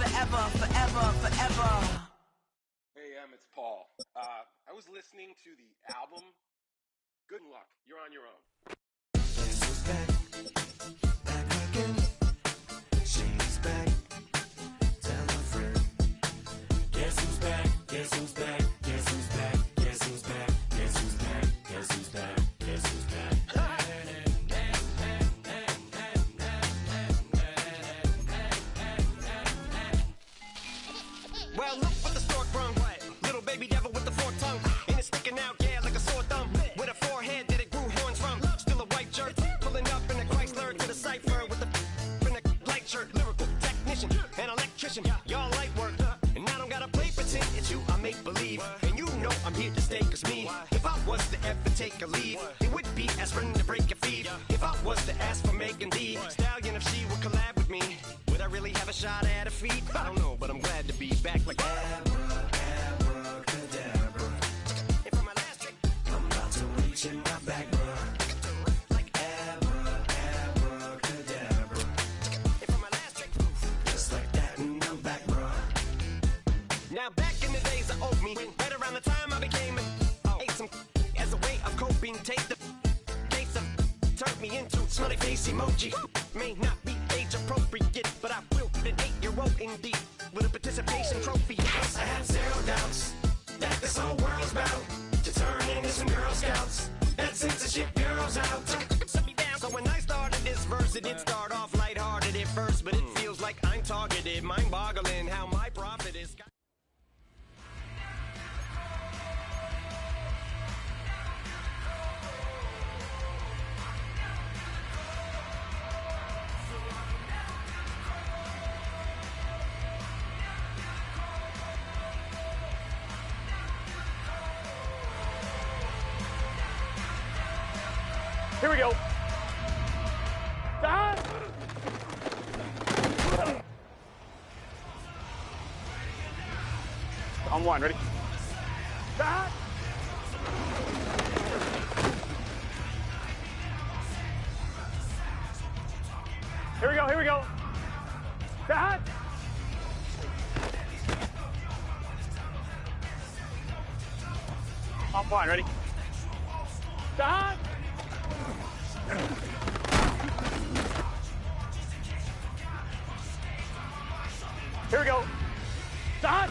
forever, forever, forever. Hey, it's Paul. I was listening to the album. Good luck. You're on your own. Guess who's back? Back again. She's back. Tell a friend. Guess who's back? Guess who's back? Guess who's back? Guess who's back? Guess who's back? Guess who's back? Guess who's back? Well, look what the stork brung. Little baby devil with the forked tongue. And it's sticking out, yeah, like a sore thumb. With a forehead that it grew horns from. Still a white jerk. Pulling up in a Chrysler to the cipher with the in a light shirt. Lyrical technician and electrician. Y'all light work. And I don't gotta play pretend. It's you I make believe. And you know I'm here to stay, cause me. If I was to ever take a leave, it would be aspirin to break your feet. If I was to ask for Megan D Stallion, if she would collab with me, would I really have a shot at her feet? I don't know, but I'm glad to be back like Abracadabra. And for my last trick, I'm about to reach in my back, bruh. like Abracadabra. And for my last trick, Just like that, and I'm back, bruh. now back in the days of old me, right around the time I became ate some as a way of coping. Take the case of turned me into smiley face emoji. May not be age appropriate, but I will an 8-year-old indeed with a participation trophy. I have zero doubts that this whole world's bound to turn into some Girl Scouts. That censorship bureau's out. Set me down. So when I started this verse, it did start off lighthearted at first, but it feels like I'm targeted. Mind-boggling how my profit is. Here we go. Stop. On one, ready? Stop. Here we go, here we go. Stop. On one, ready? Stop. Here we go. Stop.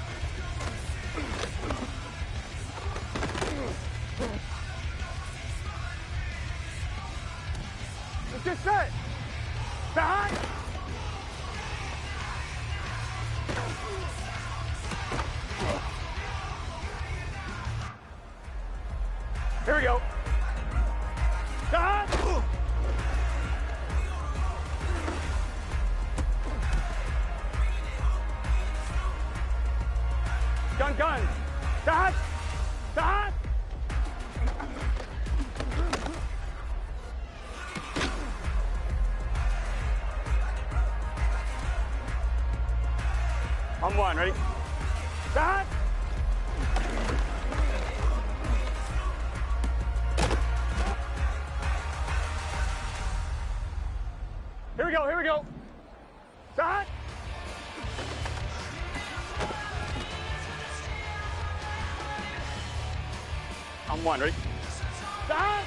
It's just set. Stop. Here we go. Stop. Gun. Stop. Stop. On one, ready? Stop. Here we go, here we go. Stop. On one, ready? Stop.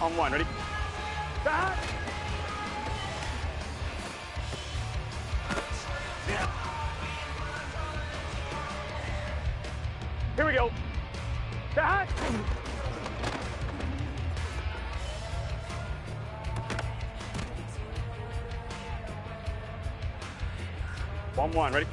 On one, ready? Stop. Here we go. Stop. One, ready?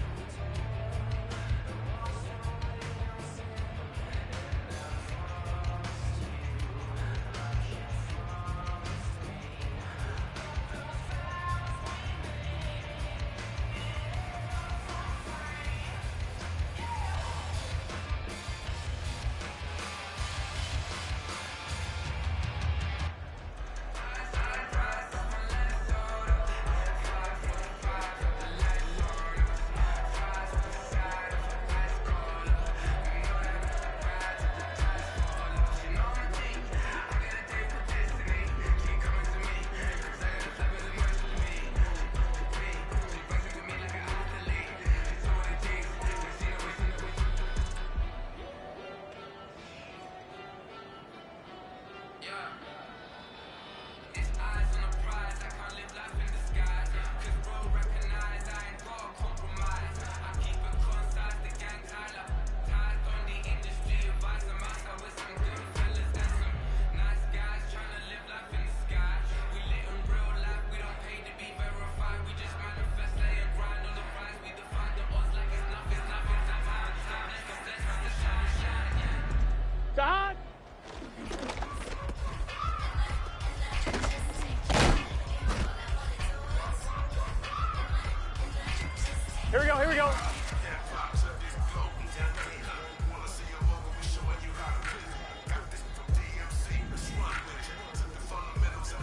Here we go, here we go.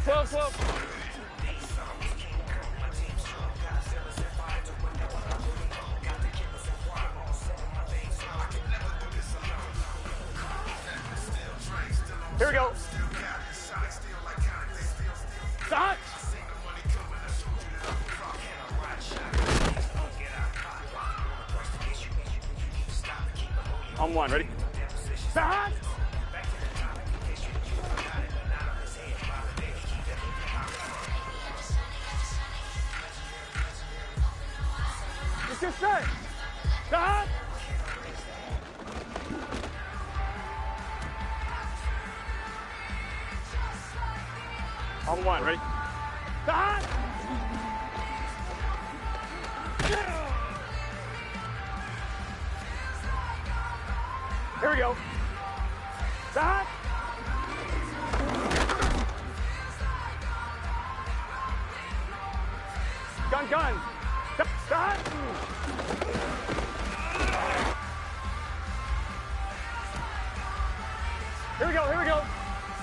12, 12. Here we go. Stop. On one, ready? Stop. Let's get set. Stop. On one, ready? Stop. Here we go. Stop. Gun, gun. Stop. Here we go, here we go.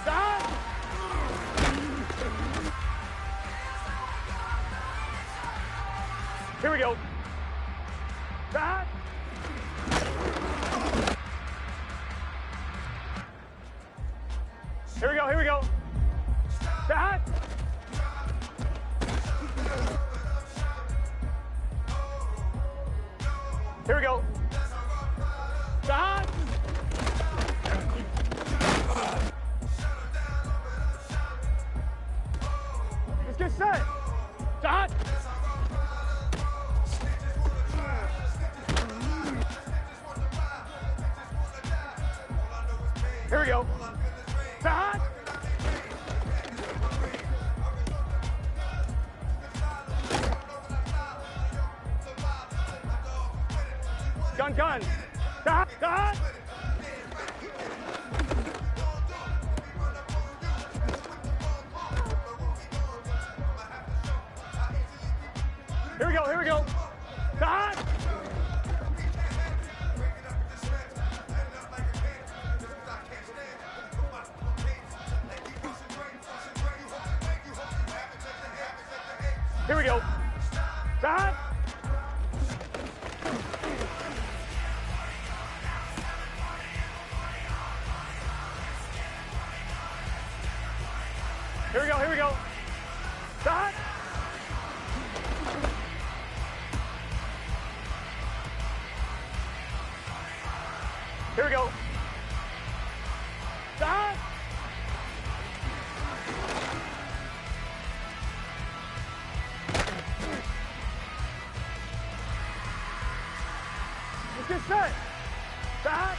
Stop. Here we go. Stop. Here we go, here we go. Stop. Here we go. Stop. Let's get set. Stop. Here we go. Stop. Gun, gun. Stop, stop. Here we go, here we go. Stop. Here we go. Stop. Here we go, here we go. Stop. Here we go. Stop. Let's get set. Stop.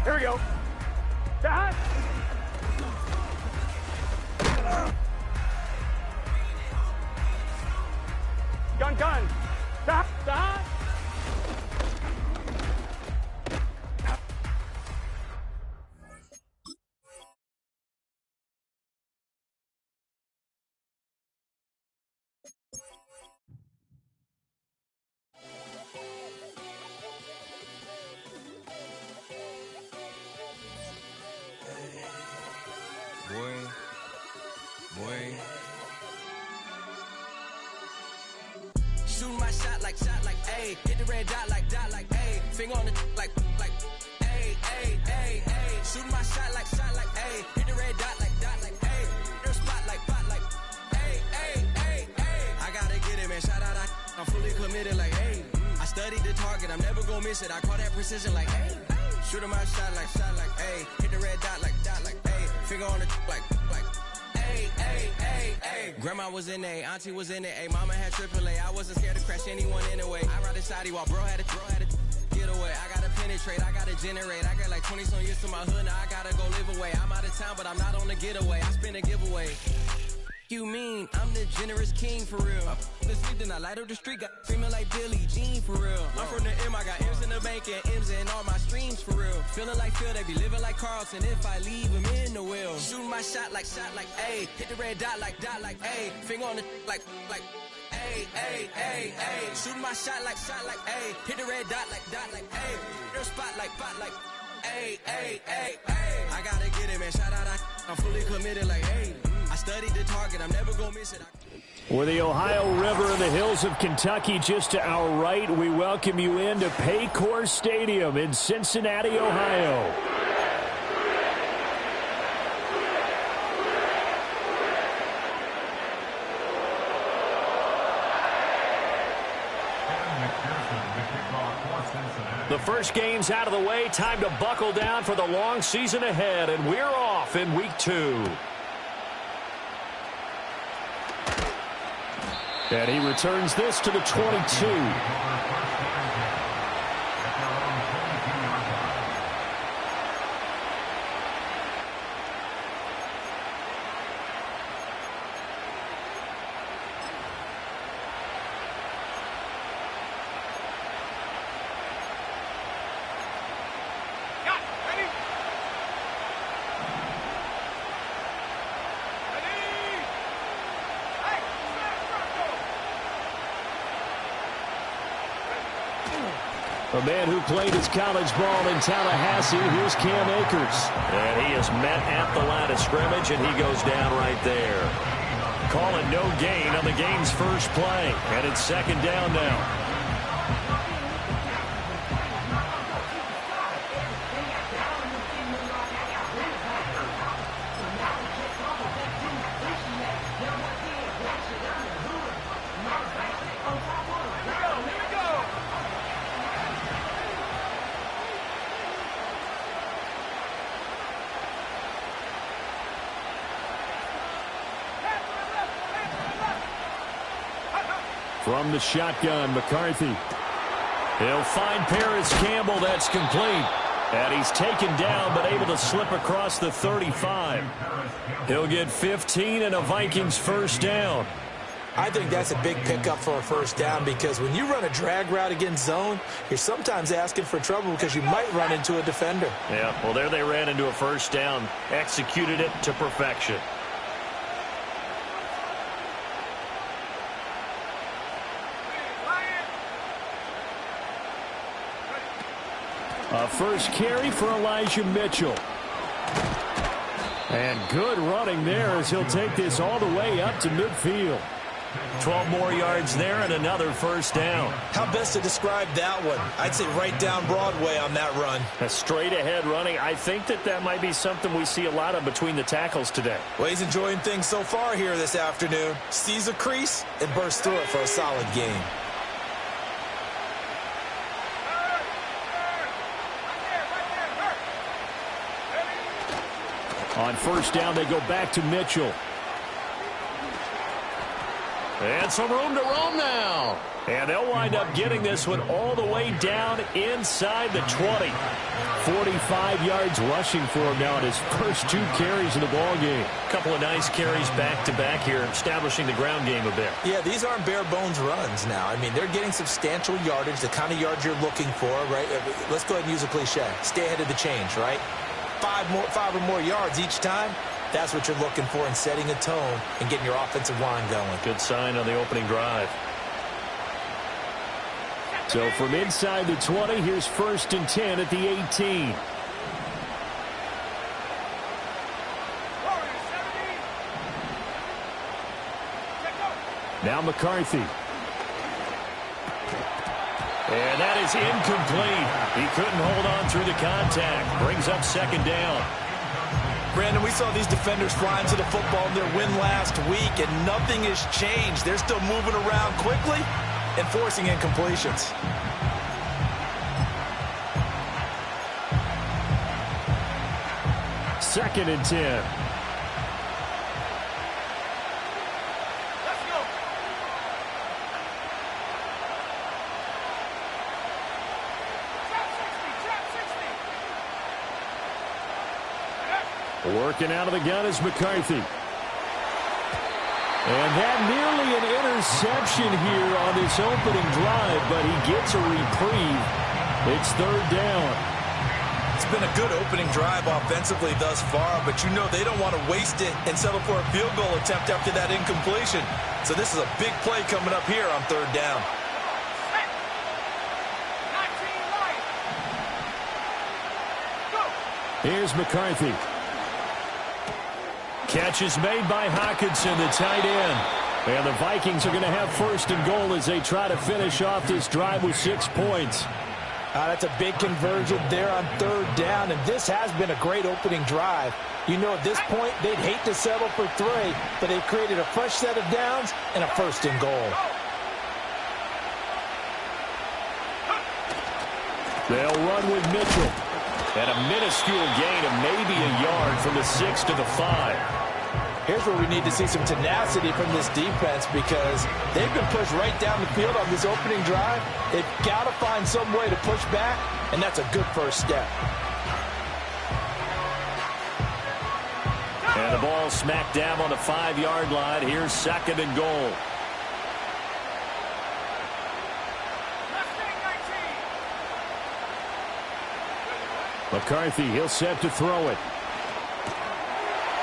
Here we go. Stop. Gun, gun. Stop, stop. Shooting my shot like, ayy. Hit the red dot like, ayy. Finger on the like, ayy, ayy, ayy, ayy. Shooting my shot like, ayy. Hit the red dot like, ayy. Their spot like, ayy, ayy, ayy, ayy. I gotta get it, man. Shout out, I'm fully committed like, ayy. I studied the target, I'm never gonna miss it. I call that precision like, ayy. Shooting my shot like, ayy. Hit the red dot like, ayy. Finger on the like, ayy, ayy, ayy, ayy. Grandma was in A, auntie was in it, ayy. Mama had AAA, I wasn't scared to crash anyone anyway. I ride the side while bro had a get away. I gotta penetrate, I gotta generate. I got like 20 some years to my hood, now I gotta go live away. I'm out of town, but I'm not on the getaway. I spend a giveaway. You mean I'm the generous king for real? The sleep, then I light up the street, got screaming like Billie Jean for real. I'm from the M, I got M's in the bank and M's in all my streams for real. Feeling like Phil, they be living like Carlton if I leave him in the will. Shooting my my shot like, ayy. Hit the red dot like, ayy. Finger on the like, ayy, ayy, ayy, ayy. Shooting my shot like, ayy. Hit the red dot like, ayy. Your spot like, ayy, ayy, ayy, ayy. I gotta get it, man. Shout out, I'm fully committed like, hey. I studied the target, I'm never gonna miss it. With the Ohio River in the hills of Kentucky just to our right, we welcome you into Paycor Stadium in Cincinnati, Ohio. The first game's out of the way. Time to buckle down for the long season ahead, and we're off in week 2. And he returns this to the 22. A man who played his college ball in Tallahassee, here's Cam Akers. And he is met at the line of scrimmage, and he goes down right there. Calling no gain on the game's first play, and it's second down now. From the shotgun, McCarthy. He'll find Paris Campbell. That's complete. And he's taken down but able to slip across the 35. He'll get 15 and a Vikings first down. I think that's a big pickup for a first down because when you run a drag route against zone, you're sometimes asking for trouble because you might run into a defender. Yeah, well, there they ran into a first down. Executed it to perfection. A first carry for Elijah Mitchell. And good running there as he'll take this all the way up to midfield. 12 more yards there and another first down. How best to describe that one? I'd say right down Broadway on that run. A straight ahead running. I think that might be something we see a lot of between the tackles today. Well, he's enjoying things so far here this afternoon. Sees a crease and bursts through it for a solid gain. On first down, they go back to Mitchell. And some room to roam now. And they'll wind up getting this one all the way down inside the 20. 45 yards rushing for him now in his first 2 carries in the ballgame. A couple of nice carries back-to-back here, establishing the ground game a bit. Yeah, these aren't bare-bones runs now. I mean, they're getting substantial yardage, the kind of yards you're looking for, right? Let's go ahead and use a cliche. Stay ahead of the change, right? 5 or more yards each time. That's what you're looking for in setting a tone and getting your offensive line going. Good sign on the opening drive. So from inside the 20, here's 1st and 10 at the 18. Now McCarthy. And that is incomplete. He couldn't hold on through the contact. Brings up second down. Brandon, we saw these defenders flying to the football in their win last week, and nothing has changed. They're still moving around quickly and forcing incompletions. Second and 10. Working out of the gun is McCarthy. And that nearly an interception here on this opening drive, but he gets a reprieve. It's 3rd down. It's been a good opening drive offensively thus far, but you know they don't want to waste it and settle for a field goal attempt after that incompletion. So this is a big play coming up here on 3rd down. Here's McCarthy. Catch is made by Hockenson, the tight end. And the Vikings are going to have 1st and goal as they try to finish off this drive with 6 points. That's a big conversion there on 3rd down, and this has been a great opening drive. You know, at this point, they'd hate to settle for 3, but they've created a fresh set of downs and a 1st and goal. They'll run with Mitchell. And a minuscule gain of maybe a yard from the 6 to the 5. Here's where we need to see some tenacity from this defense because they've been pushed right down the field on this opening drive. They've got to find some way to push back, and that's a good first step. And the ball smack dab on the 5-yard line. Here's 2nd and goal. McCarthy, he'll set to throw it.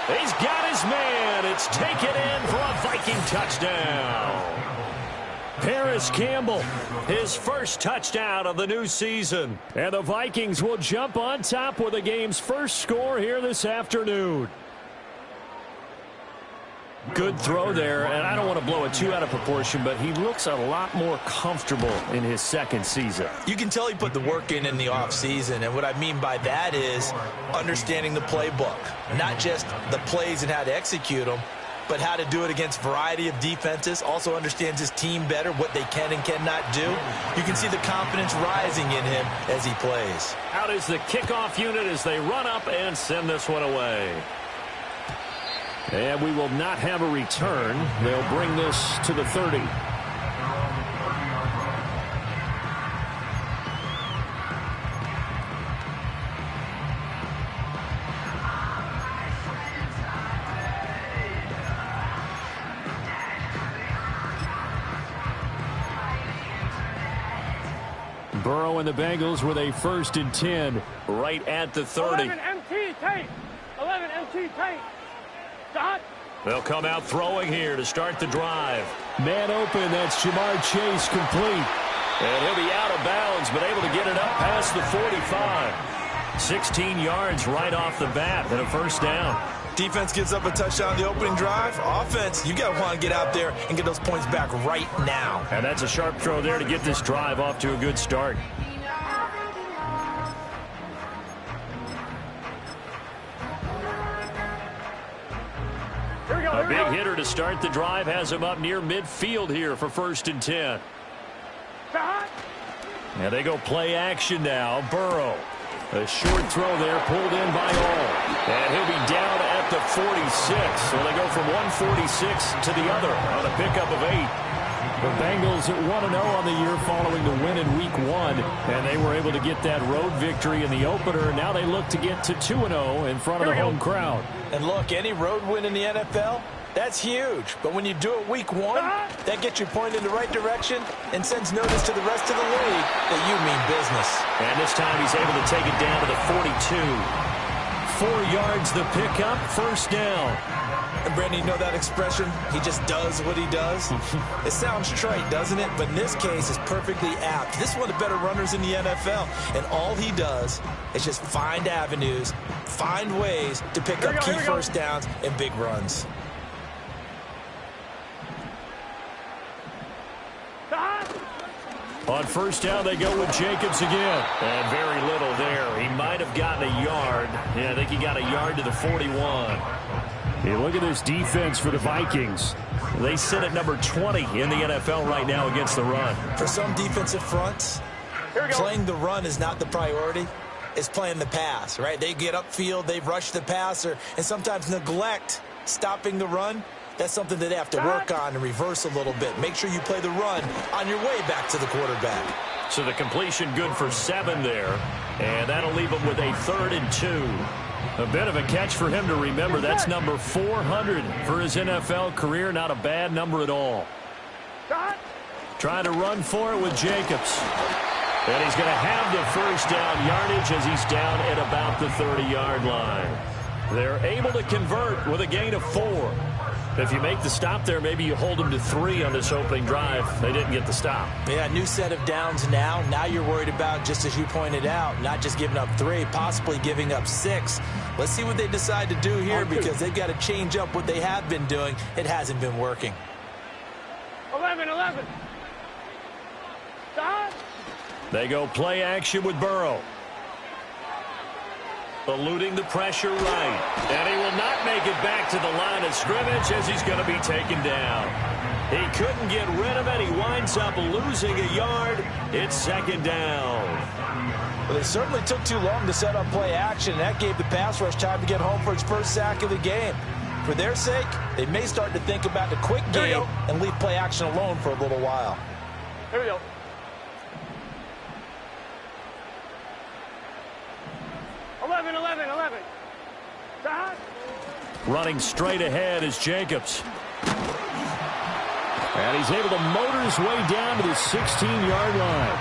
He's got his man. It's taken in for a Viking touchdown. Paris Campbell, his first touchdown of the new season. And the Vikings will jump on top with the game's first score here this afternoon. Good throw there, and I don't want to blow it too out of proportion, but he looks a lot more comfortable in his 2nd season. You can tell he put the work in the offseason, and what I mean by that is understanding the playbook. Not just the plays and how to execute them, but how to do it against a variety of defenses. Also understands his team better, what they can and cannot do. You can see the confidence rising in him as he plays. Out is the kickoff unit as they run up and send this one away. And we will not have a return. They'll bring this to the 30. Burrow and the Bengals with a 1st and 10 right at the 30. 11 MT tape. 11 MT tape. Stop. They'll come out throwing here to start the drive. Man open, that's Jamar Chase complete. And he'll be out of bounds, but able to get it up past the 45. 16 yards right off the bat and a 1st down. Defense gives up a touchdown on the opening drive. Offense, you got to want to get out there and get those points back right now. And that's a sharp throw there to get this drive off to a good start. A big hitter to start the drive has him up near midfield here for 1st and 10. And they go play action now. Burrow. A short throw there pulled in by All. And he'll be down at the 46. So they go from 146 to the other on a pickup of 8. The Bengals at 1-0 on the year following the win in Week 1. And they were able to get that road victory in the opener. Now they look to get to 2-0 in front of the home crowd. And look, any road win in the NFL, that's huge. But when you do it Week 1, that gets you pointed in the right direction and sends notice to the rest of the league that you mean business. And this time he's able to take it down to the 42. 4 yards the pickup, 1st down. And Brandon, you know that expression? He just does what he does. It sounds trite, doesn't it? But in this case, it's perfectly apt. This is one of the better runners in the NFL. And all he does is just find avenues, find ways to pick up key 1st downs and big runs. On 1st down, they go with Jacobs again. And very little there. He might have gotten a yard. Yeah, I think he got a yard to the 41. Hey, look at this defense for the Vikings. They sit at number 20 in the NFL right now against the run. For some defensive fronts, playing the run is not the priority. It's playing the pass, right? They get upfield, they rush the passer, and sometimes neglect stopping the run. That's something that they have to work on and reverse a little bit. Make sure you play the run on your way back to the quarterback. So the completion good for 7 there. And that'll leave him with a 3rd and 2. A bit of a catch for him to remember. That's number 400 for his NFL career. Not a bad number at all. Trying to run for it with Jacobs. And he's going to have the first down yardage as he's down at about the 30-yard line. They're able to convert with a gain of 4. If you make the stop there, maybe you hold them to 3 on this opening drive. They didn't get the stop. Yeah, new set of downs now. Now you're worried about, just as you pointed out, not just giving up 3, possibly giving up 6. Let's see what they decide to do here because they've got to change up what they have been doing. It hasn't been working. 11. Stop. They go play action with Burrow. Eluding the pressure right. And he will not make it back to the line of scrimmage as he's going to be taken down. He couldn't get rid of it. He winds up losing a yard. It's second down. Well, they certainly took too long to set up play action. That gave the pass rush time to get home for its first sack of the game. For their sake, they may start to think about the quick game and leave play action alone for a little while. Here we go. Eleven. Stop. Running straight ahead is Jacobs. And he's able to motor his way down to the 16-yard line.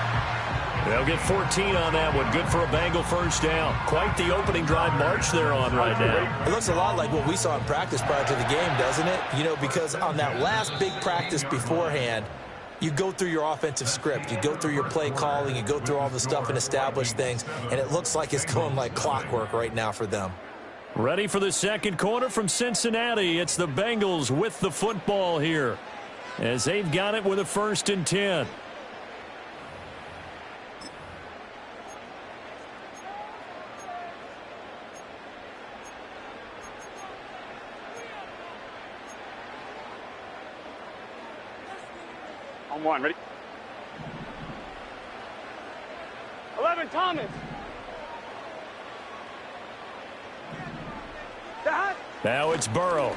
They'll get 14 on that one. Good for a Bengal first down. Quite the opening drive march they're on right now. It looks a lot like what we saw in practice prior to the game, doesn't it? You know, because on that last big practice beforehand, you go through your offensive script. You go through your play calling. You go through all the stuff and establish things. And it looks like it's going like clockwork right now for them. Ready for the second quarter from Cincinnati. It's the Bengals with the football here as they've got it with a 1st and 10. On 1, ready? 11, Thomas. Stop. Now it's Burrow.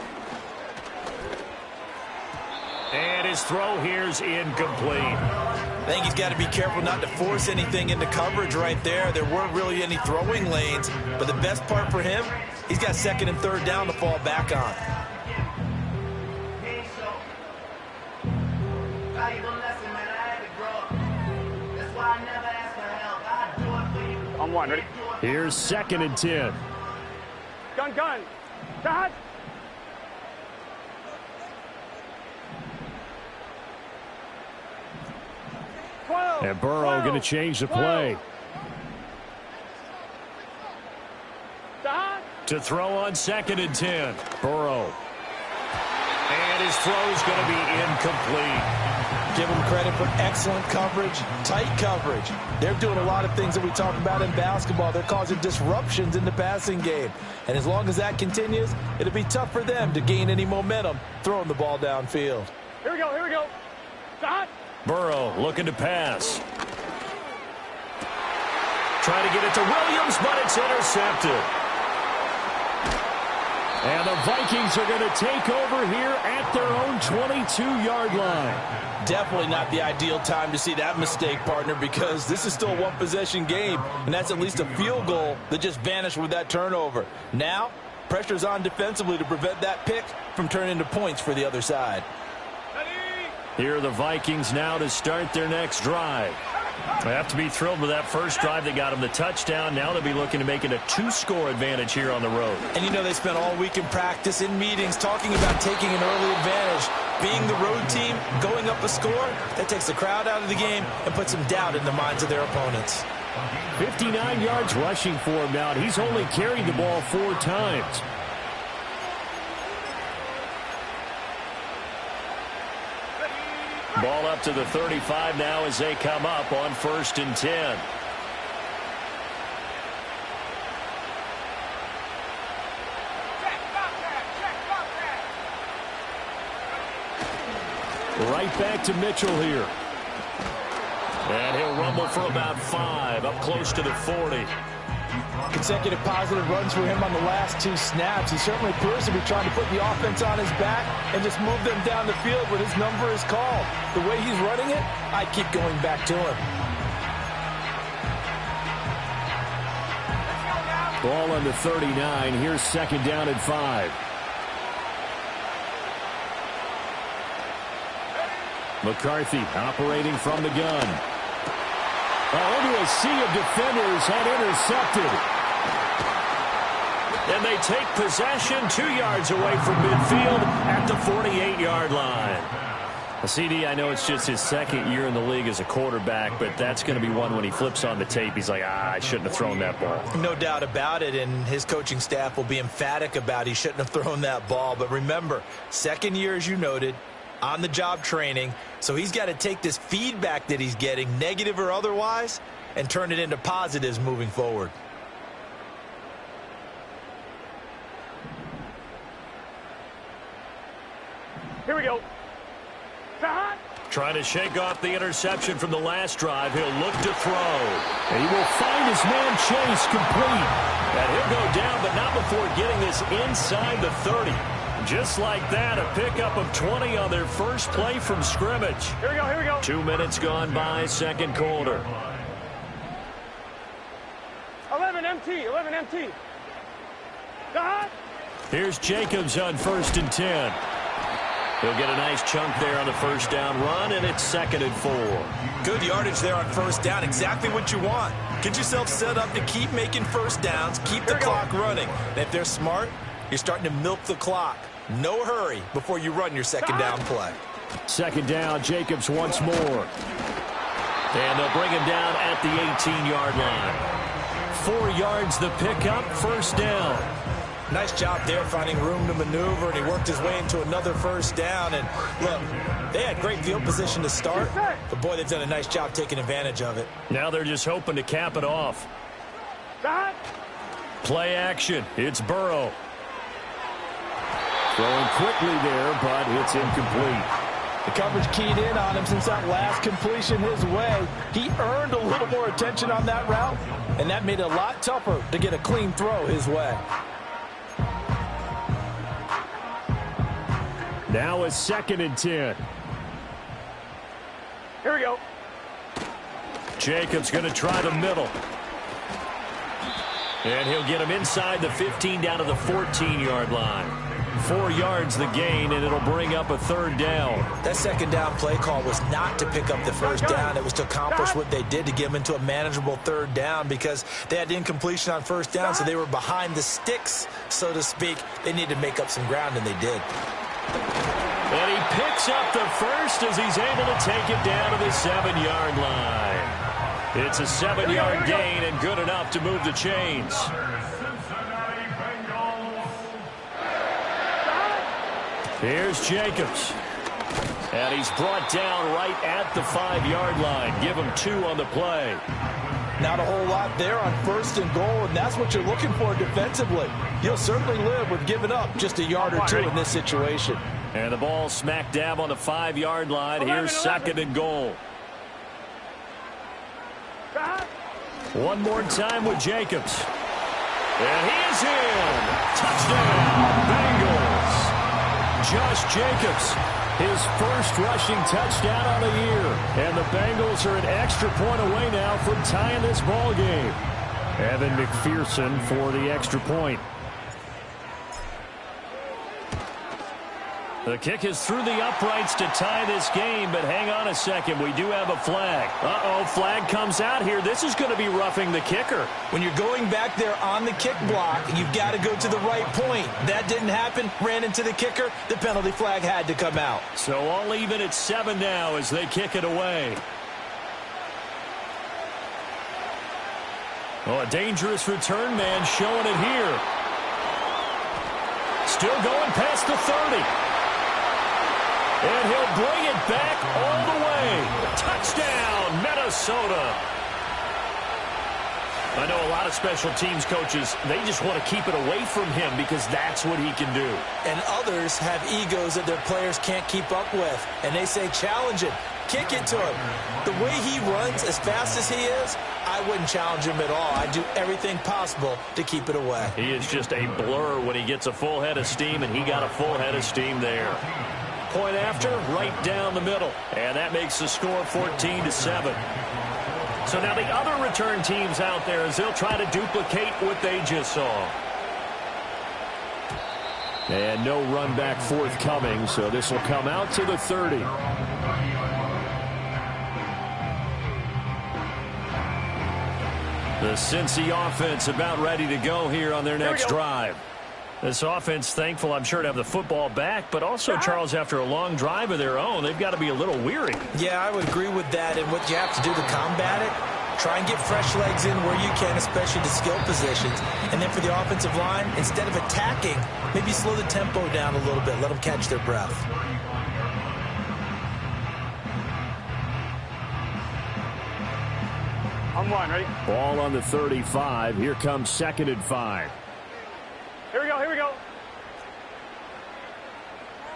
And his throw here's incomplete. I think he's got to be careful not to force anything into coverage right there. There weren't really any throwing lanes. But the best part for him, he's got 2nd and 3rd down to fall back on. On 1, ready? Here's 2nd and 10. Gun. Stop. And Burrow going to change the play. Stop. To throw on 2nd and 10. Burrow. And his throw's going to be incomplete. Give them credit for excellent coverage, tight coverage. They're doing a lot of things that we talk about in basketball. They're causing disruptions in the passing game. And as long as that continues, it'll be tough for them to gain any momentum throwing the ball downfield. Here we go. Stop. Burrow looking to pass. Trying to get it to Williams, but it's intercepted. And the Vikings are going to take over here at their own 22-yard line. Definitely not the ideal time to see that mistake, partner, because this is still a one-possession game, and that's at least a field goal that just vanished with that turnover. Now, pressure's on defensively to prevent that pick from turning into points for the other side. Here are the Vikings now to start their next drive. They have to be thrilled with that first drive that got them the touchdown. Now they'll be looking to make it a 2-score advantage here on the road. And you know they spent all week in practice, in meetings, talking about taking an early advantage. Being the road team, going up a score, that takes the crowd out of the game and puts some doubt in the minds of their opponents. 59 yards rushing for him now. He's only carried the ball 4 times. Ball up to the 35 now as they come up on 1st and 10. Right back to Mitchell here. And he'll rumble for about 5, up close to the 40. Consecutive positive runs for him on the last 2 snaps. He certainly appears to be trying to put the offense on his back and just move them down the field when his number is called. The way he's running it, I keep going back to him. Ball on the 39. Here's 2nd down and 5. McCarthy operating from the gun. Into a sea of defenders and intercepted. And they take possession 2 yards away from midfield at the 48-yard line. CD, I know it's just his second year in the league as a quarterback, but that's going to be one when he flips on the tape. He's like, I shouldn't have thrown that ball. No doubt about it, and his coaching staff will be emphatic about he shouldn't have thrown that ball. But remember, second year, as you noted, on-the-job training, so he's got to take this feedback that he's getting, negative or otherwise, and turn it into positives moving forward. Here we go. Trying to shake off the interception from the last drive. He'll look to throw. And he will find his man Chase complete. And he'll go down, but not before getting this inside the 30. Just like that, a pickup of 20 on their first play from scrimmage. Here we go, here we go. 2 minutes gone by, second quarter. 11 MT. Here's Jacobs on 1st and 10. He'll get a nice chunk there on the first down run, and it's 2nd and 4. Good yardage there on first down. Exactly what you want. Get yourself set up to keep making first downs, keep the clock running. And if they're smart, you're starting to milk the clock. No hurry before you run your second down play. 2nd down, Jacobs once more. And they'll bring him down at the 18-yard line. 4 yards the pickup, first down. Nice job there finding room to maneuver, and he worked his way into another first down. And look, they had great field position to start, but boy, they've done a nice job taking advantage of it. Now they're just hoping to cap it off. Play action. It's Burrow. Throwing quickly there, but it's incomplete. The coverage keyed in on him since that last completion his way. He earned a little more attention on that route, and that made it a lot tougher to get a clean throw his way. Now a 2nd and 10. Here we go. Jacobs going to try the middle. And he'll get him inside the 15 down to the 14-yard line. 4 yards the gain, and it'll bring up a 3rd down. That second down play call was not to pick up the first down. It was to accomplish what they did to get them into a manageable 3rd down because they had incompletion on first down, so they were behind the sticks, so to speak. They needed to make up some ground, and they did. And he picks up the first as he's able to take it down to the 7-yard line. It's a 7-yard gain and good enough to move the chains. Here's Jacobs. And he's brought down right at the 5-yard line. Give him 2 on the play. Not a whole lot there on 1st and goal, and that's what you're looking for defensively. You'll certainly live with giving up just a yard or 2 in this situation. And the ball smack dab on the 5-yard line. Here's 2nd and goal. One more time with Jacobs. And he is in. Touchdown, Bengals. Josh Jacobs, his first rushing touchdown on the year. And the Bengals are an extra point away now from tying this ball game. Evan McPherson for the extra point. The kick is through the uprights to tie this game, but hang on a second. We do have a flag. Uh-oh, flag comes out here. This is going to be roughing the kicker. When you're going back there on the kick block, you've got to go to the right point. That didn't happen. Ran into the kicker. The penalty flag had to come out. So all even at 7 now as they kick it away. Oh, a dangerous return man showing it here. Still going past the 30. And he'll bring it back all the way. Touchdown, Minnesota. I know a lot of special teams coaches, they just want to keep it away from him because that's what he can do. And others have egos that their players can't keep up with. And they say, challenge him. Kick it to him. The way he runs as fast as he is, I wouldn't challenge him at all. I'd do everything possible to keep it away. He is just a blur when he gets a full head of steam, and he got a full head of steam there. Point after, right down the middle. And that makes the score 14-7. So now the other return teams out there as they'll try to duplicate what they just saw. And no run back forthcoming, so this will come out to the 30. The Cincy offense about ready to go here on their next drive. This offense, thankful, I'm sure, to have the football back, but also, Charles, after a long drive of their own, they've got to be a little weary. Yeah, I would agree with that, and what you have to do to combat it, try and get fresh legs in where you can, especially the skill positions. And then for the offensive line, instead of attacking, maybe slow the tempo down a little bit, let them catch their breath. On one, ready? Ball on the 35. Here comes 2nd and 5. Here we go, here we go.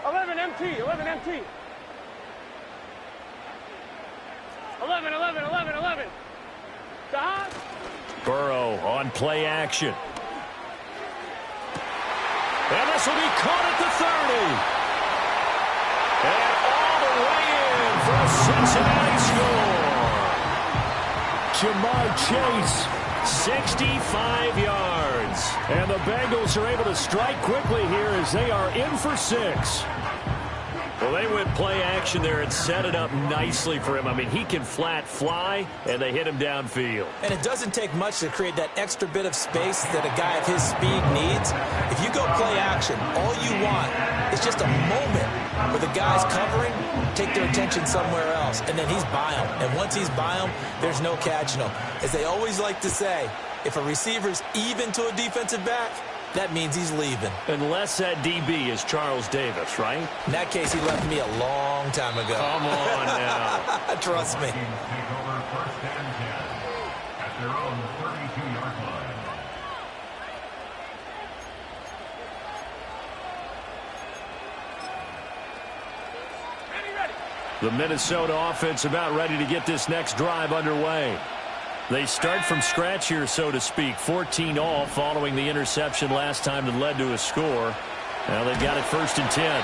11 MT, 11 MT. 11, 11, 11, 11. Don. Burrow on play action. And this will be caught at the 30. And all the way in for a Cincinnati score. Jamar Chase, 65 yards. And the Bengals are able to strike quickly here as they are in for 6. Well, they went play action there and set it up nicely for him. I mean, he can flat fly, and they hit him downfield. And it doesn't take much to create that extra bit of space that a guy of his speed needs. If you go play action, all you want is just a moment where the guy's covering, take their attention somewhere else, and then he's by him. And once he's by him, there's no catching him. As they always like to say, if a receiver's even to a defensive back, that means he's leaving. Unless that DB is Charles Davis, right? In that case, he left me a long time ago. Come on now. Trust me. The Minnesota offense about ready to get this next drive underway. They start from scratch here, so to speak. 14 all following the interception last time that led to a score. Now they've got it 1st and 10.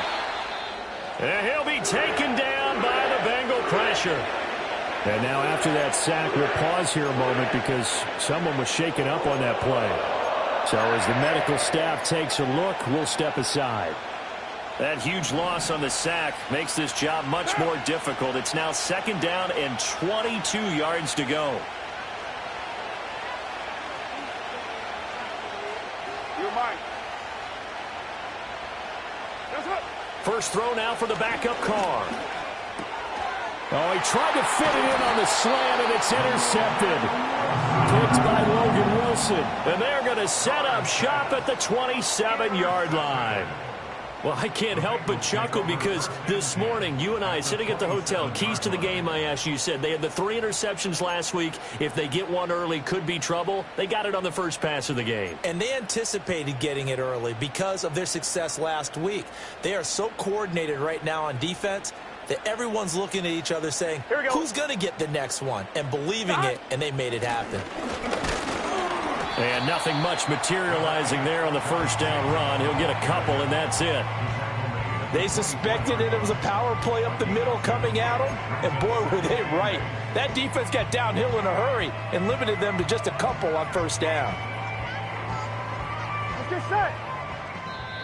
And he'll be taken down by the Bengal pressure. And now after that sack, we'll pause here a moment because someone was shaken up on that play. So as the medical staff takes a look, we'll step aside. That huge loss on the sack makes this job much more difficult. It's now 2nd down and 22 yards to go. First throw now for the backup Carr. Oh, he tried to fit it in on the slant, and it's intercepted. Picked by Logan Wilson. And they're going to set up shop at the 27-yard line. Well, I can't help but chuckle because this morning, you and I sitting at the hotel, keys to the game, I asked you, said they had the 3 interceptions last week. If they get one early, could be trouble. They got it on the first pass of the game. And they anticipated getting it early because of their success last week. They are so coordinated right now on defense that everyone's looking at each other saying, who's going to get the next one? And believing it, and they made it happen. And nothing much materializing there on the first down run. He'll get a couple, and that's it. They suspected it was a power play up the middle coming at them, and boy, were they right. That defense got downhill in a hurry and limited them to just a couple on first down. Get set.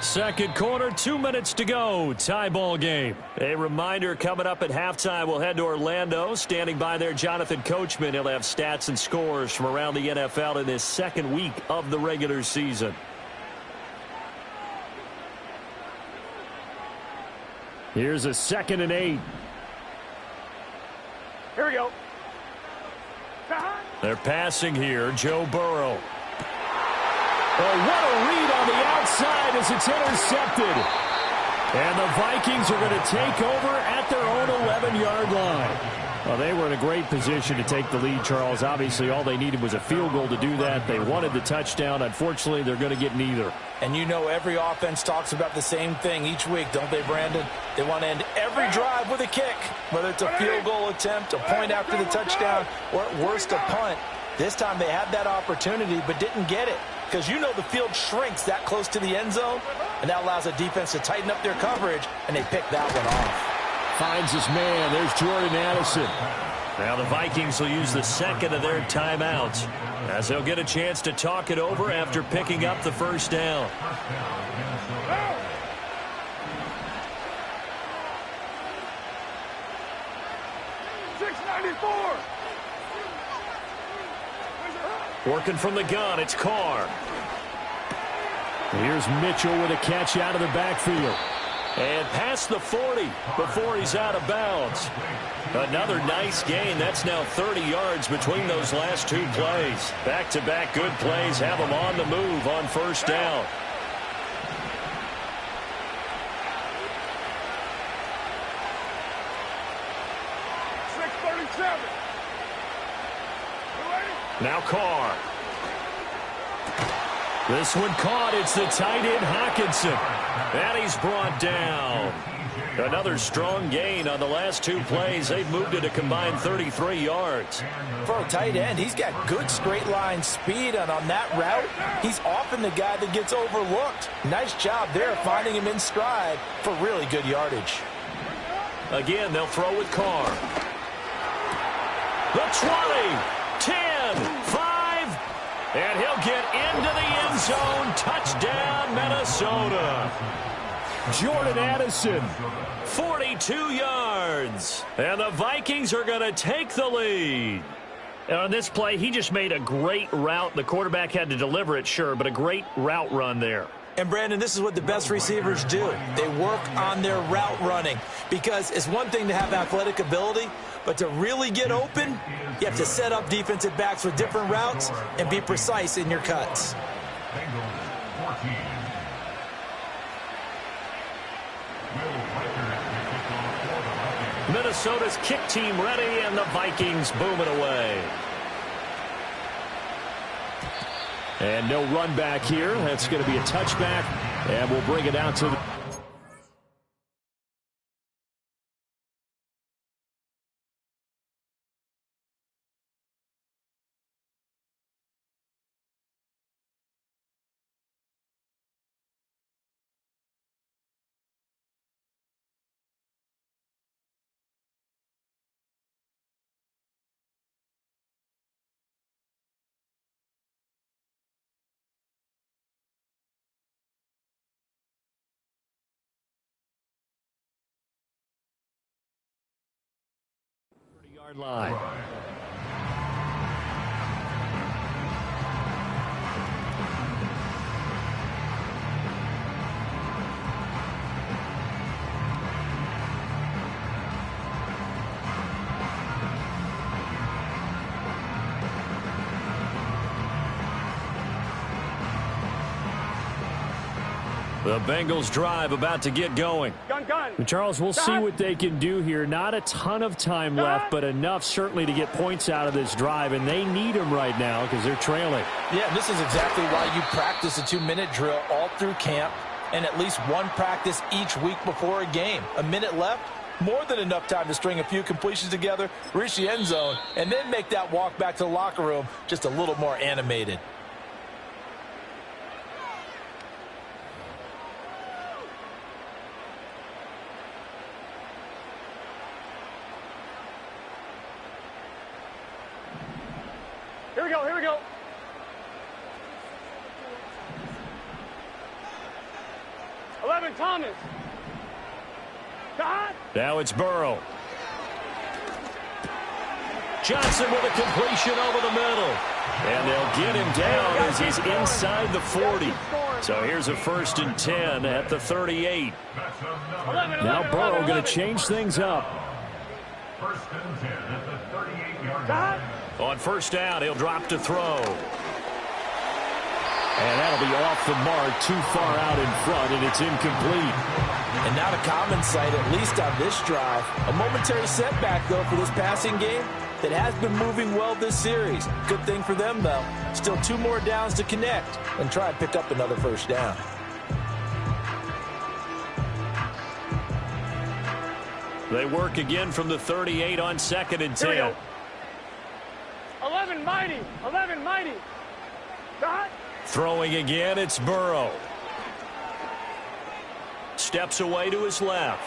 Second quarter, 2 minutes to go. Tie ball game. A reminder coming up at halftime, we'll head to Orlando. Standing by there, Jonathan Coachman. He'll have stats and scores from around the NFL in this second week of the regular season. Here's a 2nd and 8. Here we go. They're passing here. Joe Burrow. Oh, what a read on the outside as it's intercepted. And the Vikings are going to take over at their own 11-yard line. Well, they were in a great position to take the lead, Charles. Obviously, all they needed was a field goal to do that. They wanted the touchdown. Unfortunately, they're going to get neither. And you know every offense talks about the same thing each week, don't they, Brandon? They want to end every drive with a kick, whether it's a field goal attempt, a point after the touchdown, or at worst, a punt. This time they had that opportunity but didn't get it because you know the field shrinks that close to the end zone, and that allows the defense to tighten up their coverage, and they pick that one off. Finds his man. There's Jordan Addison. Now the Vikings will use the second of their timeouts as they'll get a chance to talk it over after picking up the first down. 694. Working from the gun, it's Carr. Here's Mitchell with a catch out of the backfield. And past the 40 before he's out of bounds. Another nice gain. That's now 30 yards between those last two plays. Back-to-back good plays have them on the move on first down. Now Carr. This one caught. It's the tight end, Hockenson. And he's brought down. Another strong gain on the last two plays. They've moved it a combined 33 yards. For a tight end, he's got good straight line speed, and on that route, he's often the guy that gets overlooked. Nice job there finding him in stride for really good yardage. Again, they'll throw with Carr. The 20, 10, 5, and he'll get into the end zone. Touchdown, Minnesota. Jordan Addison, 42 yards. And the Vikings are going to take the lead. And on this play, he just made a great route. The quarterback had to deliver it, sure, but a great route run there. And, Brandon, this is what the best receivers do. They work on their route running because it's one thing to have athletic ability, but to really get open, you have to set up defensive backs with different routes and be precise in your cuts. Minnesota's kick team ready, and the Vikings boom it away. And no run back here. That's going to be a touchback, and we'll bring it out to the... line. The Bengals drive about to get going. Gun. Charles, we'll see what they can do here. Not a ton of time left, but enough certainly to get points out of this drive, and they need them right now because they're trailing. Yeah, this is exactly why you practice a 2-minute drill all through camp and at least one practice each week before a game. A minute left, more than enough time to string a few completions together, reach the end zone, and then make that walk back to the locker room just a little more animated. Here we go. Thomas. Now it's Burrow. Johnson with a completion over the middle. And they'll get him down as he's inside the 40. So here's a 1st and 10 at the 38. Now Burrow going to change things up. 1st and 10 at the 38-yard line. On first down, he'll drop to throw. And that'll be off the mark, too far out in front, and it's incomplete. And not a common sight, at least on this drive. A momentary setback, though, for this passing game that has been moving well this series. Good thing for them, though. Still 2 more downs to connect and try and pick up another first down. They work again from the 38 on 2nd and 10. 11 mighty. Dot. Throwing again, it's Burrow. Steps away to his left.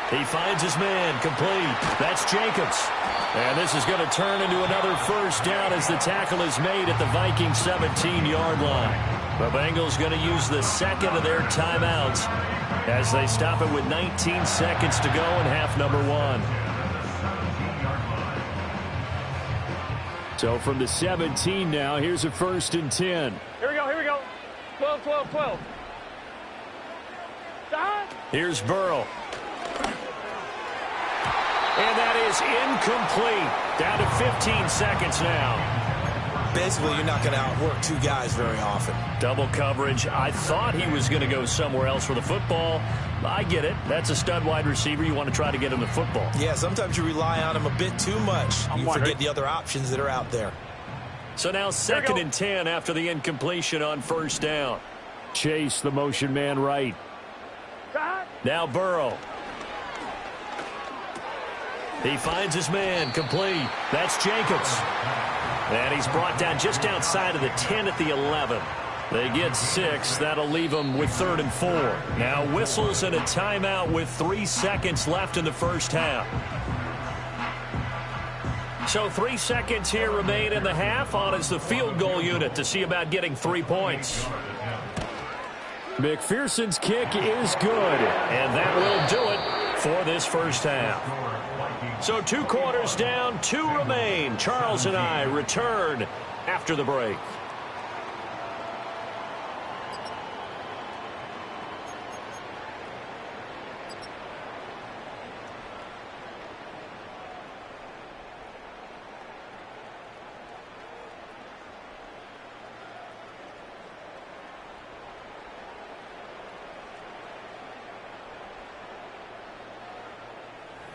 He finds his man, complete. That's Jacobs. And this is going to turn into another first down as the tackle is made at the Vikings 17-yard line. The Bengals going to use the second of their timeouts as they stop it with 19 seconds to go in half number 1. So from the 17 now, here's a 1st and 10. Here we go. 12. Stop. Here's Burrow. And that is incomplete. Down to 15 seconds now. Basically, you're not going to outwork two guys very often. Double coverage. I thought he was going to go somewhere else for the football. I get it. That's a stud wide receiver. You want to try to get him the football. Yeah, sometimes you rely on him a bit too much. You forget the other options that are out there. So now 2nd and 10 after the incompletion on 1st down. Chase the motion man right. Now Burrow. He finds his man, complete. That's Jacobs. And he's brought down just outside of the 10 at the 11. They get 6. That'll leave them with 3rd and 4. Now whistles and a timeout with 3 seconds left in the first half. So 3 seconds here remain in the half. On is the field goal unit to see about getting 3 points. McPherson's kick is good. And that will do it for this first half. So 2 quarters down, 2 remain. Charles and I return after the break.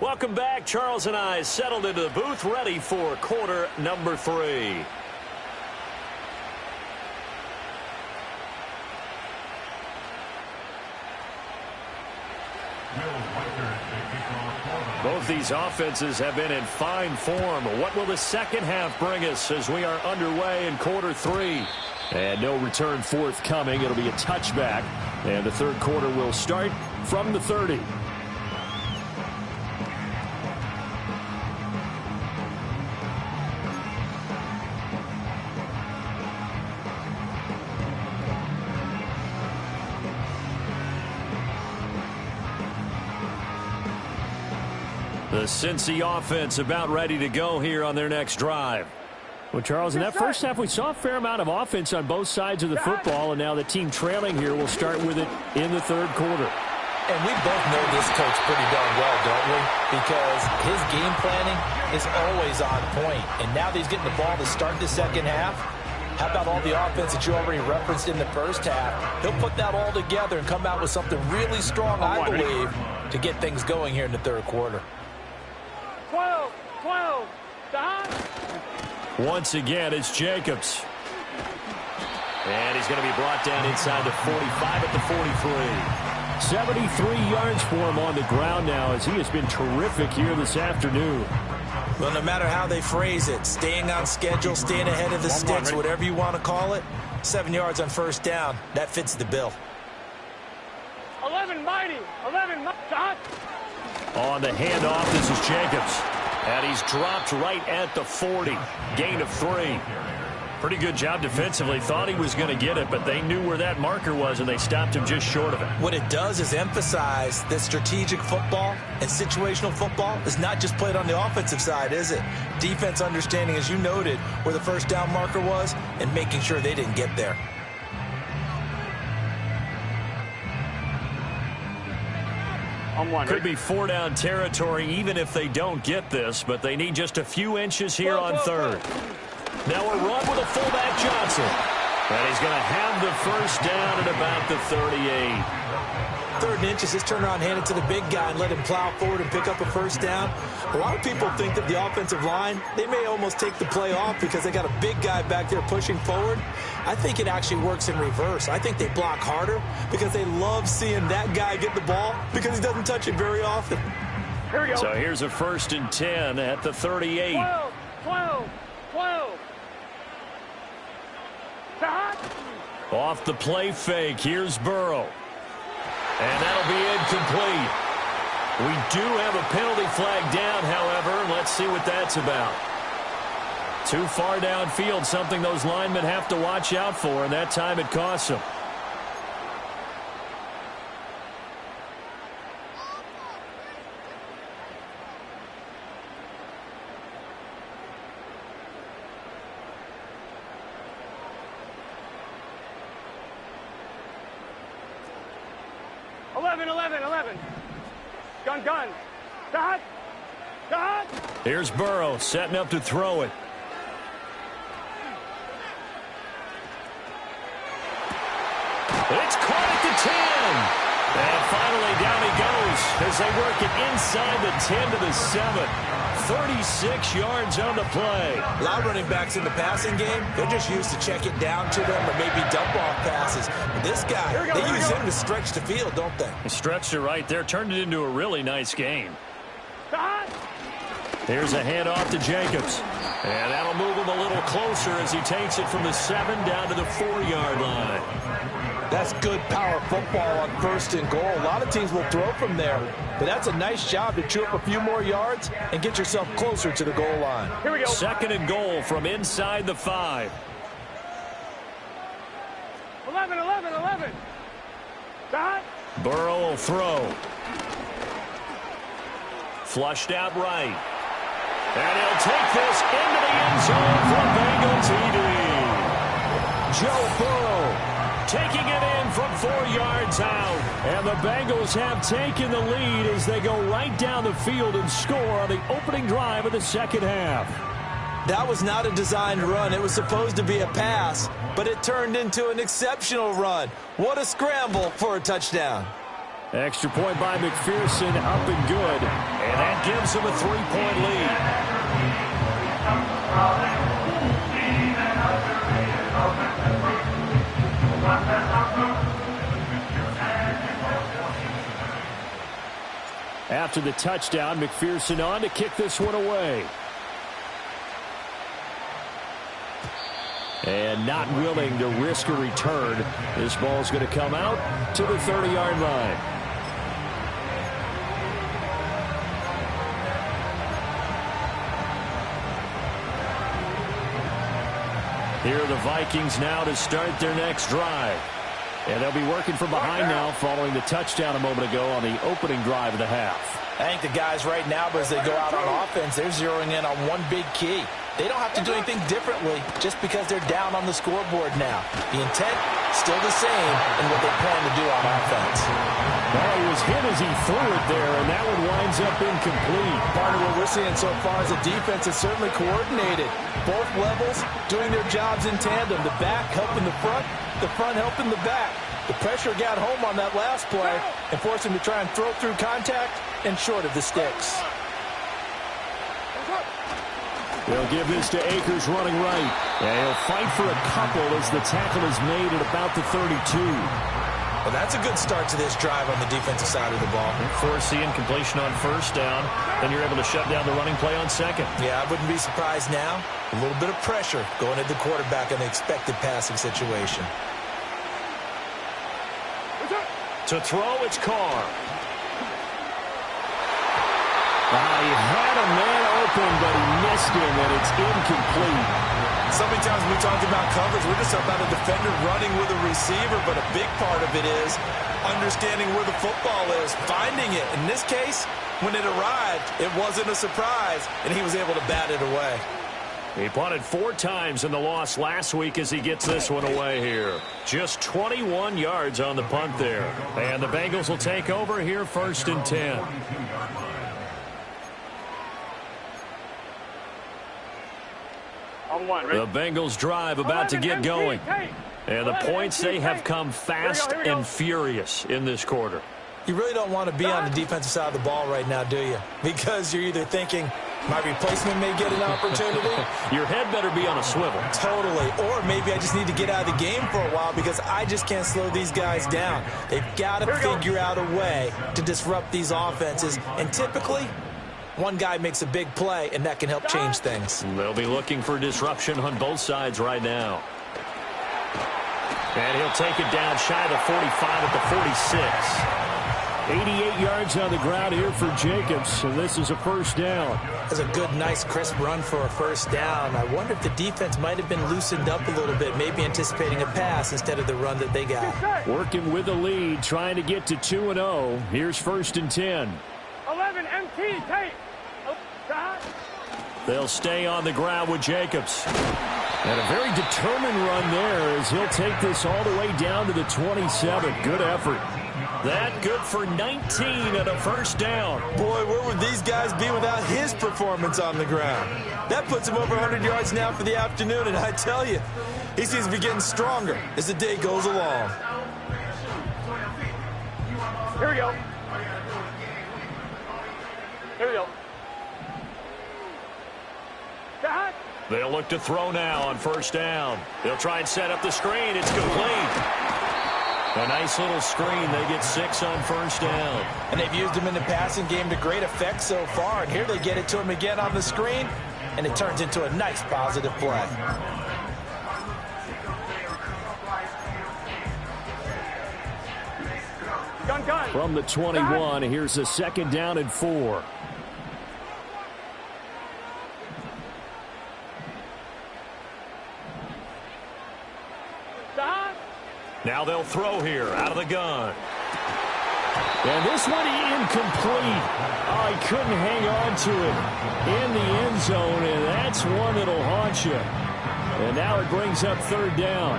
Welcome back. Charles and I settled into the booth, ready for quarter number 3. Both these offenses have been in fine form. What will the second half bring us as we are underway in quarter 3? And no return forthcoming. It'll be a touchback. And the third quarter will start from the 30. The Cincy offense about ready to go here on their next drive. Well, Charles, in that first half, we saw a fair amount of offense on both sides of the football, and now the team trailing here will start with it in the third quarter. And we both know this coach pretty darn well, don't we? Because his game planning is always on point. And now that he's getting the ball to start the second half, how about all the offense that you already referenced in the first half? He'll put that all together and come out with something really strong, I believe, to get things going here in the third quarter. 12, stop. Once again, it's Jacobs. And he's going to be brought down inside the 45 at the 43. 73 yards for him on the ground now as he has been terrific here this afternoon. Well, no matter how they phrase it, staying on schedule, staying ahead of the sticks, whatever you want to call it, 7 yards on first down, that fits the bill. 11 mighty, stop. On the handoff, this is Jacobs. And he's dropped right at the 40. Gain of 3. Pretty good job defensively. Thought he was going to get it, but they knew where that marker was, and they stopped him just short of it. What it does is emphasize that strategic football and situational football is not just played on the offensive side, is it? Defense understanding, as you noted, where the first down marker was and making sure they didn't get there. Could be 4-down territory even if they don't get this, but they need just a few inches here on third. Now a run with a fullback Johnson. And he's going to have the first down at about the 38. 3rd and inches, just turn around, hand it to the big guy and let him plow forward and pick up a first down. A lot of people think that the offensive line, they may almost take the play off because they got a big guy back there pushing forward. I think it actually works in reverse. I think they block harder because they love seeing that guy get the ball because he doesn't touch it very often. Here we go. So here's a 1st and 10 at the 38. 12. Stop. Off the play fake, here's Burrow. And that'll be incomplete. We do have a penalty flag down, however. Let's see what that's about. Too far downfield, something those linemen have to watch out for, and that time it costs them. 11. Gun. Dot. Here's Burrow setting up to throw it. It's caught at the 10. And finally down he goes as they work it inside the 10 to the 7. 36 yards on the play. A lot of running backs in the passing game, they're just used to check it down to them or maybe dump off passes. But this guy, they use him to stretch the field, don't they? He stretched it right there, turned it into a really nice game. Here's a handoff to Jacobs. And that'll move him a little closer as he takes it from the 7 down to the 4-yard line. That's good power football on 1st and goal. A lot of teams will throw from there, but that's a nice job to chew up a few more yards and get yourself closer to the goal line. Here we go. 2nd and goal from inside the 5. 11. Dot. Burrow will throw. Flushed out right. And he'll take this into the end zone for Bengals TD. Joe Burrow taking it in from 4 yards out. And the Bengals have taken the lead as they go right down the field and score on the opening drive of the second half. That was not a designed run. It was supposed to be a pass, but it turned into an exceptional run. What a scramble for a touchdown. Extra point by McPherson, up and good. And that gives them a 3-point lead. After the touchdown, McPherson on to kick this one away. And not willing to risk a return. This ball's going to come out to the 30-yard line. Here are the Vikings now to start their next drive. And they'll be working from behind now following the touchdown a moment ago on the opening drive of the half. I think the guys right now, as they go out on offense, they're zeroing in on one big key. They don't have to do anything differently just because they're down on the scoreboard now. The intent, still the same in what they plan to do on offense. Well, he was hit as he threw it there, and that one winds up incomplete. Part of what we're seeing so far is the defense is certainly coordinated. Both levels doing their jobs in tandem. The back helping the front helping the back. The pressure got home on that last play and forced him to try and throw through contact and short of the sticks. They'll give this to Akers running right. And he'll fight for a couple as the tackle is made at about the 32. Well, that's a good start to this drive on the defensive side of the ball. Force the incompletion on 1st down. Then you're able to shut down the running play on 2nd. Yeah, I wouldn't be surprised now. A little bit of pressure going at the quarterback in the expected passing situation. To throw, it's Carr. He had a man open, but he missed him, and it's incomplete. So many times when we talk about coverage, we're just about a defender running with a receiver, but a big part of it is understanding where the football is, finding it. In this case, when it arrived, it wasn't a surprise, and he was able to bat it away. He punted 4 times in the loss last week as he gets this one away here. Just 21 yards on the punt there. And the Bengals will take over here 1st and 10. The Bengals drive about to get going. And the points, they have come fast and furious in this quarter. You really don't want to be on the defensive side of the ball right now, do you? Because you're either thinking, my replacement may get an opportunity. Your head better be on a swivel. Totally. Or maybe I just need to get out of the game for a while because I just can't slow these guys down. They've got to figure out a way to disrupt these offenses. And typically, one guy makes a big play, and that can help change things. They'll be looking for disruption on both sides right now. And he'll take it down shy of the 45 at the 46. 88 yards on the ground here for Jacobs, and this is a 1st down. That's a good, nice, crisp run for a 1st down. I wonder if the defense might have been loosened up a little bit, maybe anticipating a pass instead of the run that they got. Working with the lead, trying to get to 2-0. Here's 1st and 10. 11 MT, tape. They'll stay on the ground with Jacobs. And a very determined run there as he'll take this all the way down to the 27. Good effort. That good for 19 and a first down. Boy, where would these guys be without his performance on the ground? That puts him over 100 yards now for the afternoon, and I tell you, he seems to be getting stronger as the day goes along. Here we go. Here we go. Cut. They'll look to throw now on first down. They'll try and set up the screen. It's complete. A nice little screen. They get 6 on first down. And they've used him in the passing game to great effect so far. And here they get it to him again on the screen, and it turns into a nice positive play. Gun. From the 21, here's a 2nd down and 4. Now they'll throw here out of the gun. And this one incomplete. Oh, he couldn't hang on to it in the end zone, and that's one that'll haunt you. And now it brings up 3rd down.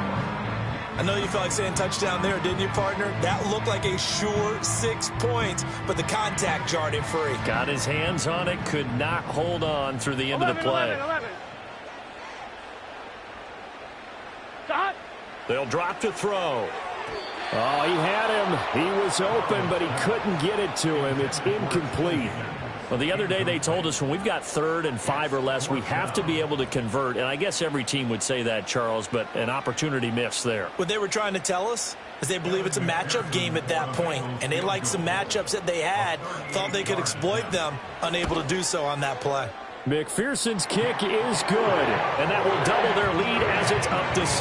I know you felt like saying touchdown there, didn't you, partner? That looked like a sure 6 points, but the contact jarred it free. Got his hands on it, could not hold on through the end of the play. 11. Stop. They'll drop to throw. Oh, he had him. He was open, but he couldn't get it to him. It's incomplete. Well, the other day they told us when we've got 3rd and 5 or less, we have to be able to convert. And I guess every team would say that, Charles, but an opportunity missed there. What they were trying to tell us is they believe it's a matchup game at that point, and they liked some matchups that they had, thought they could exploit them, unable to do so on that play. McPherson's kick is good, and that will double their lead as it's up to 6.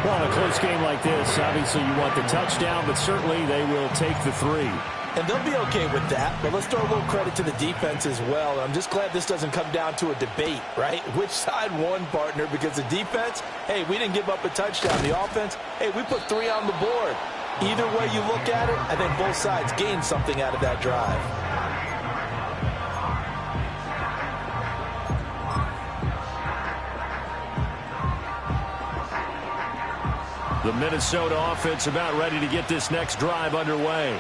Well, in a close game like this, obviously you want the touchdown, but certainly they will take the 3. And they'll be okay with that, but let's throw a little credit to the defense as well. I'm just glad this doesn't come down to a debate, right? Which side won, partner? Because the defense, hey, we didn't give up a touchdown. The offense, hey, we put 3 on the board. Either way you look at it, I think both sides gained something out of that drive. The Minnesota offense about ready to get this next drive underway.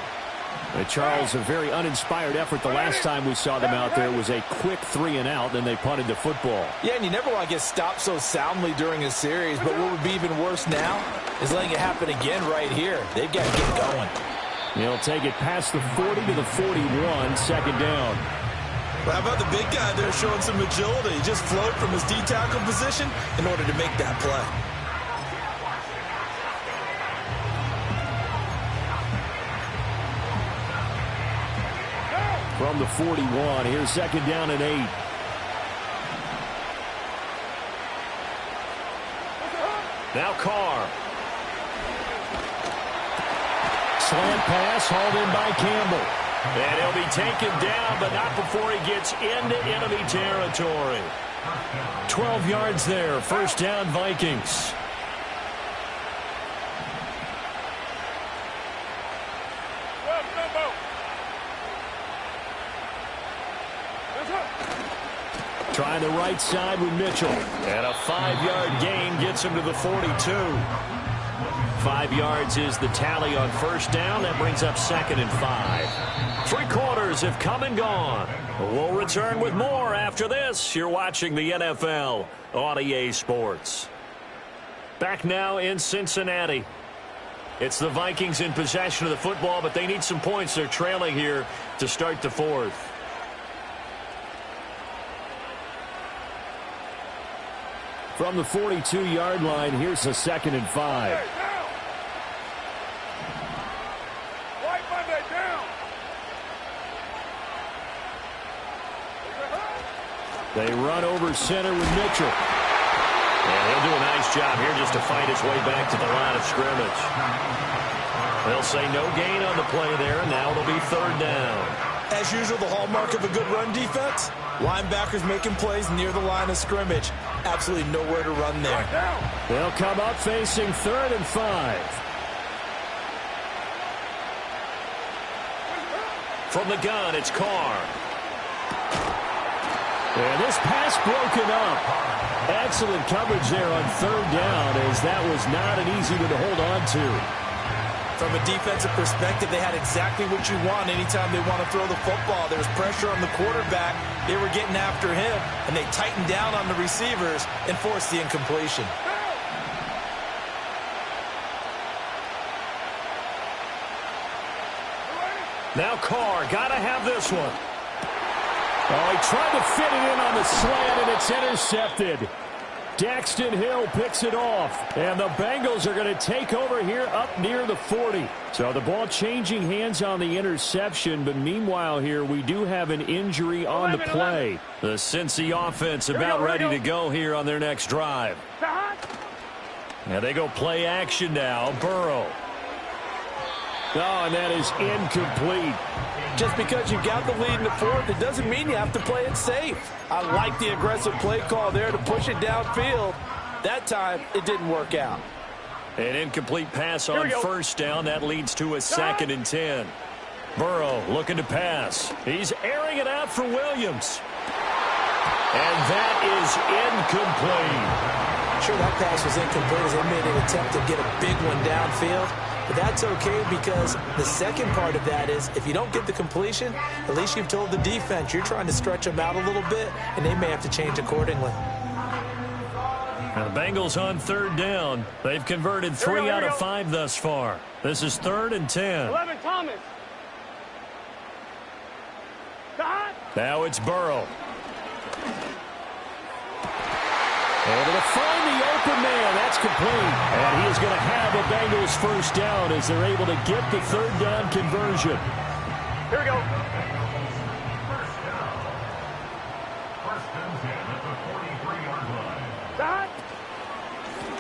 Charles, a very uninspired effort the last time we saw them out there was a quick 3 and out, then they punted the football. Yeah, and you never want to get stopped so soundly during a series, but what would be even worse now is letting it happen again right here. They've got to get going. He'll take it past the 40 to the 41, 2nd down. Well, how about the big guy there showing some agility? He just flowed from his D-tackle position in order to make that play. From the 41, here's 2nd down and 8. Now Carr. Slant pass hauled in by Campbell. And he'll be taken down, but not before he gets into enemy territory. 12 yards there, 1st down Vikings. Trying the right side with Mitchell. And a 5-yard gain gets him to the 42. 5 yards is the tally on 1st down. That brings up 2nd and 5. 3 quarters have come and gone. We'll return with more after this. You're watching the NFL on EA Sports. Back now in Cincinnati. It's the Vikings in possession of the football, but they need some points. They're trailing here to start the 4th. From the 42-yard line, here's a 2nd and 5. They run over center with Mitchell. And he'll do a nice job here just to fight his way back to the line of scrimmage. They'll say no gain on the play there, and now it'll be 3rd down. As usual, the hallmark of a good run defense, linebackers making plays near the line of scrimmage. Absolutely nowhere to run there. They'll come up facing 3rd and 5. From the gun, it's Carr. And this pass broken up. Excellent coverage there on 3rd down, as that was not an easy one to hold on to. From a defensive perspective, they had exactly what you want anytime they want to throw the football. There was pressure on the quarterback. They were getting after him, and they tightened down on the receivers and forced the incompletion. Now Carr, got to have this one. Oh, he tried to fit it in on the slant, and it's intercepted. Daxton Hill picks it off, and the Bengals are going to take over here up near the 40. So the ball changing hands on the interception, but meanwhile here we do have an injury on the play. The Cincy offense about ready to go here on their next drive. Now they go play action now. Burrow. Oh, and that is incomplete. Just because you've got the lead in the fourth, it doesn't mean you have to play it safe. I like the aggressive play call there to push it downfield. That time, it didn't work out. An incomplete pass on first down. That leads to a 2nd and 10. Burrow looking to pass. He's airing it out for Williams. And that is incomplete. Sure, that pass was incomplete as they made an attempt to get a big one downfield. But that's okay because the second part of that is if you don't get the completion, at least you've told the defense you're trying to stretch them out a little bit, and they may have to change accordingly. Now the Bengals on 3rd down. They've converted 3 out of 5 thus far. This is 3rd and 10. 11, Thomas. Now it's Burrow. Able to find the open man. That's complete. And he is going to have a Bengals first down as they're able to get the 3rd down conversion. Here we go. First and 10 at the 43-yard line.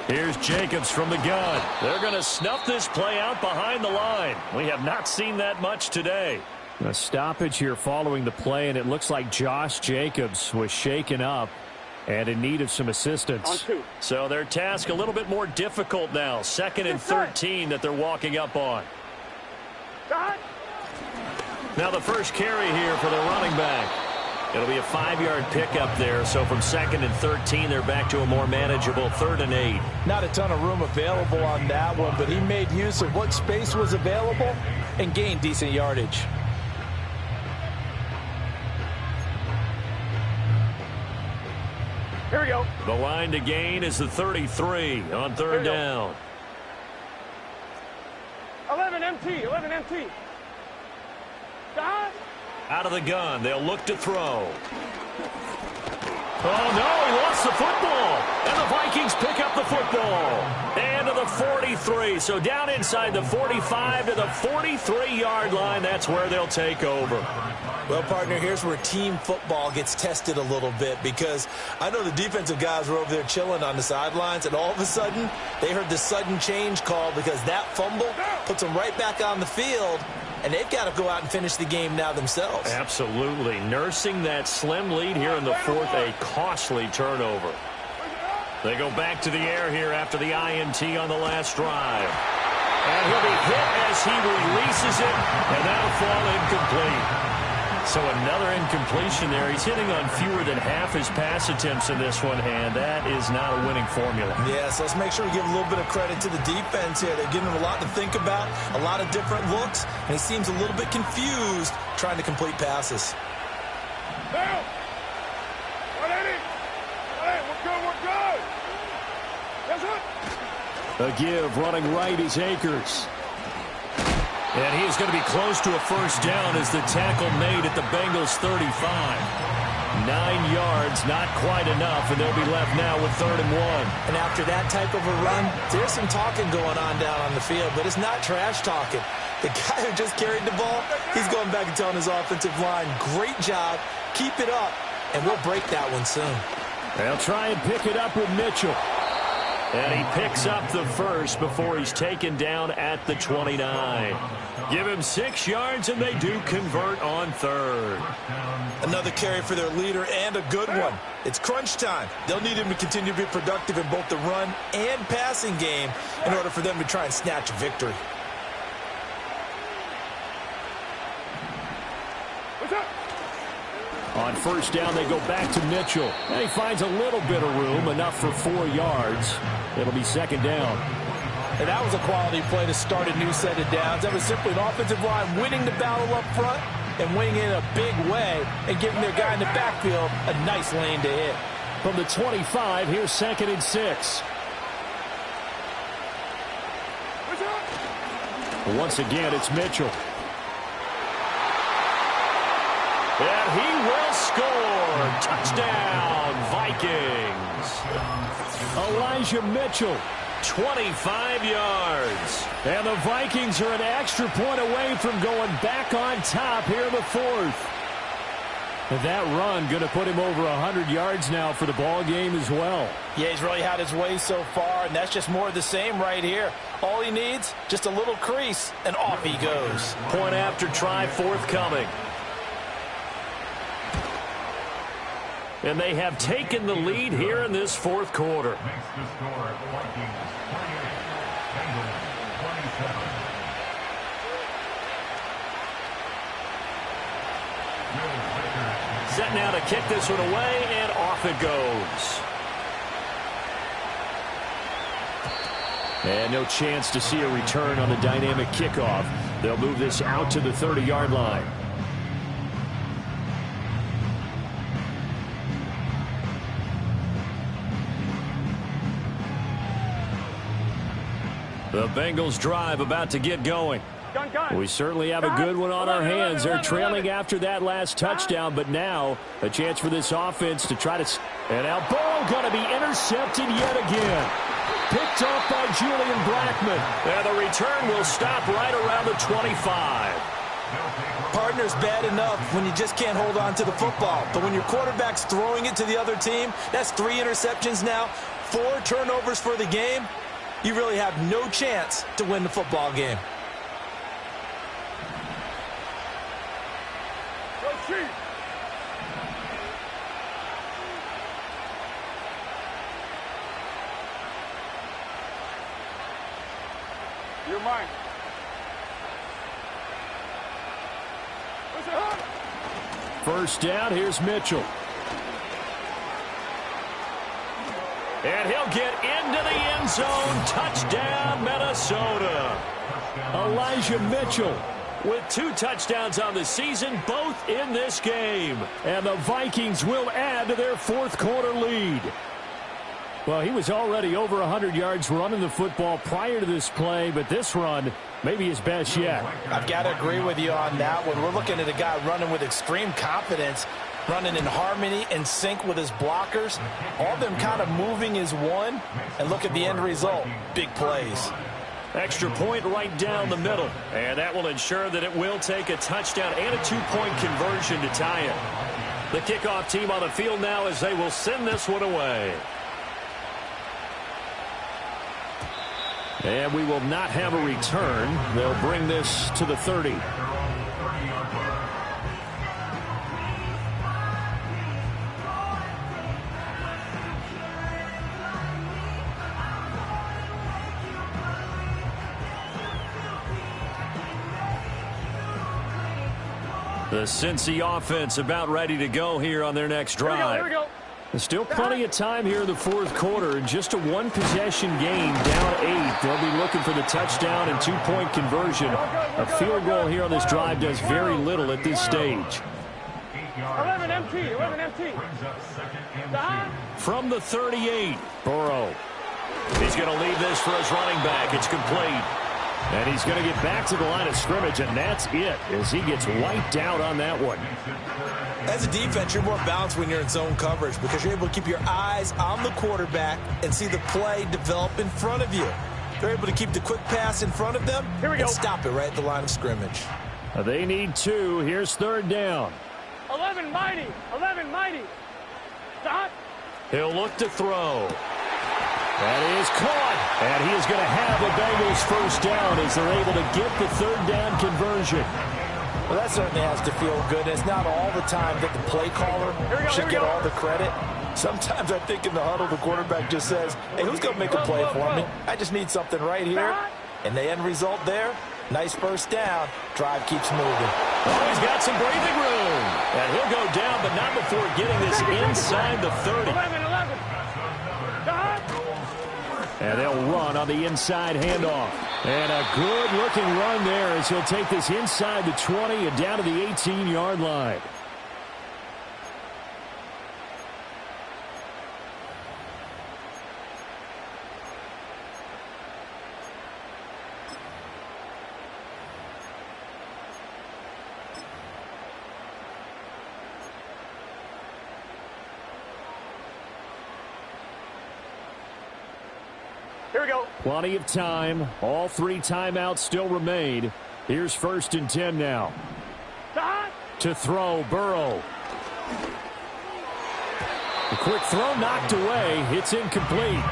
Here's Jacobs from the gun. They're going to snuff this play out behind the line. We have not seen that much today. A stoppage here following the play, and it looks like Josh Jacobs was shaken up and in need of some assistance. So their task a little bit more difficult now. 2nd and 13 that they're walking up on. Now the first carry here for the running back. It'll be a 5-yard pickup there. So from 2nd and 13, they're back to a more manageable 3rd and 8. Not a ton of room available on that one, but he made use of what space was available and gained decent yardage. Here we go. The line to gain is the 33 on 3rd down. 11 MT, 11 MT. Out of the gun, they'll look to throw. Oh, no, he lost the football. And the Vikings pick up the football. And to the 43. So down inside the 45 to the 43-yard line. That's where they'll take over. Well, partner, here's where team football gets tested a little bit because I know the defensive guys were over there chilling on the sidelines, and all of a sudden they heard the sudden change call because that fumble puts them right back on the field, and they've got to go out and finish the game now themselves. Absolutely. Nursing that slim lead here in the fourth, a costly turnover. They go back to the air here after the INT on the last drive. And he'll be hit as he releases it, and that'll fall incomplete. So another incompletion there. He's hitting on fewer than half his pass attempts in this one, and that is not a winning formula. Yeah, so let's make sure we give a little bit of credit to the defense here. They're giving him a lot to think about, a lot of different looks, and he seems a little bit confused trying to complete passes. Down. 180. Hey, we're good, we're good. Yes, sir. A give running right is Akers. And he is going to be close to a first down as the tackle made at the Bengals 35. 9 yards, not quite enough, and they'll be left now with 3rd and 1. And after that type of a run, there's some talking going on down on the field, but it's not trash talking. The guy who just carried the ball, he's going back and telling his offensive line, great job, keep it up, and we'll break that one soon. They'll try and pick it up with Mitchell. And he picks up the first before he's taken down at the 29. Give him 6 yards, and they do convert on 3rd. Another carry for their leader and a good one. It's crunch time. They'll need him to continue to be productive in both the run and passing game in order for them to try and snatch a victory. On first down, they go back to Mitchell. And he finds a little bit of room, enough for 4 yards. It'll be 2nd down. And that was a quality play to start a new set of downs. That was simply an offensive line winning the battle up front and winning in a big way and giving their guy in the backfield a nice lane to hit. From the 25, here's 2nd and 6. Once again, it's Mitchell. And he will score. Touchdown, Vikings. Elijah Mitchell, 25 yards. And the Vikings are an extra point away from going back on top here in the 4th. And that run going to put him over 100 yards now for the ball game as well. Yeah, he's really had his way so far, and that's just more of the same right here. All he needs, just a little crease, and off he goes. Point after try forthcoming. And they have taken the lead here in this 4th quarter. Makes the score Vikings 28, Bengals 27. Set now to kick this one away, and off it goes. And no chance to see a return on the dynamic kickoff. They'll move this out to the 30-yard line. The Bengals drive about to get going. We certainly have a good one on our hands. They're trailing after that last touchdown, but now a chance for this offense to try to... And now Burrow going to be intercepted yet again. Picked off by Julian Blackmon. And the return will stop right around the 25. Partner's bad enough when you just can't hold on to the football. But when your quarterback's throwing it to the other team, that's 3 interceptions now, 4 turnovers for the game. You really have no chance to win the football game. You're mine. First down, here's Mitchell. And he'll get into the end zone. Touchdown, Minnesota. Elijah Mitchell with 2 touchdowns on the season, both in this game. And the Vikings will add to their 4th quarter lead. Well, he was already over 100 yards running the football prior to this play, but this run may be his best yet. I've got to agree with you on that one. We're looking at a guy running with extreme confidence, running in harmony and sync with his blockers. All of them kind of moving as one. And look at the end result. Big plays. Extra point right down the middle. And that will ensure that it will take a touchdown and a 2-point conversion to tie it. The kickoff team on the field now as they will send this one away. And we will not have a return. They'll bring this to the 30. The Cincy offense about ready to go here on their next drive. Here we go. There's still plenty of time here in the 4th quarter. Just a 1-possession game, down 8. They'll be looking for the touchdown and 2-point conversion. A field goal here on this drive does very little at this stage. 11 MT. From the 38, Burrow. He's going to leave this for his running back. It's complete. And he's going to get back to the line of scrimmage, and that's it as he gets wiped out on that one. As a defense, you're more balanced when you're in zone coverage because you're able to keep your eyes on the quarterback and see the play develop in front of you. They're able to keep the quick pass in front of them and stop it right at the line of scrimmage. They need 2. Here's 3rd down. 11 mighty. Stop. He'll look to throw. That is caught. And he is going to have the Bengals first down as they're able to get the 3rd down conversion. Well, that certainly has to feel good. It's not all the time that the play caller should get all the credit. Sometimes I think in the huddle, the quarterback just says, hey, who's going to make a play for me? I just need something right here. And the end result there, nice first down. Drive keeps moving. Oh, he's got some breathing room. And he'll go down, but not before getting this inside the 30. 11. And they'll run on the inside handoff. And a good-looking run there as he'll take this inside the 20 and down to the 18-yard line. Here we go. Plenty of time. All 3 timeouts still remain. Here's 1st and 10 now. To throw, Burrow. A quick throw knocked away. It's incomplete.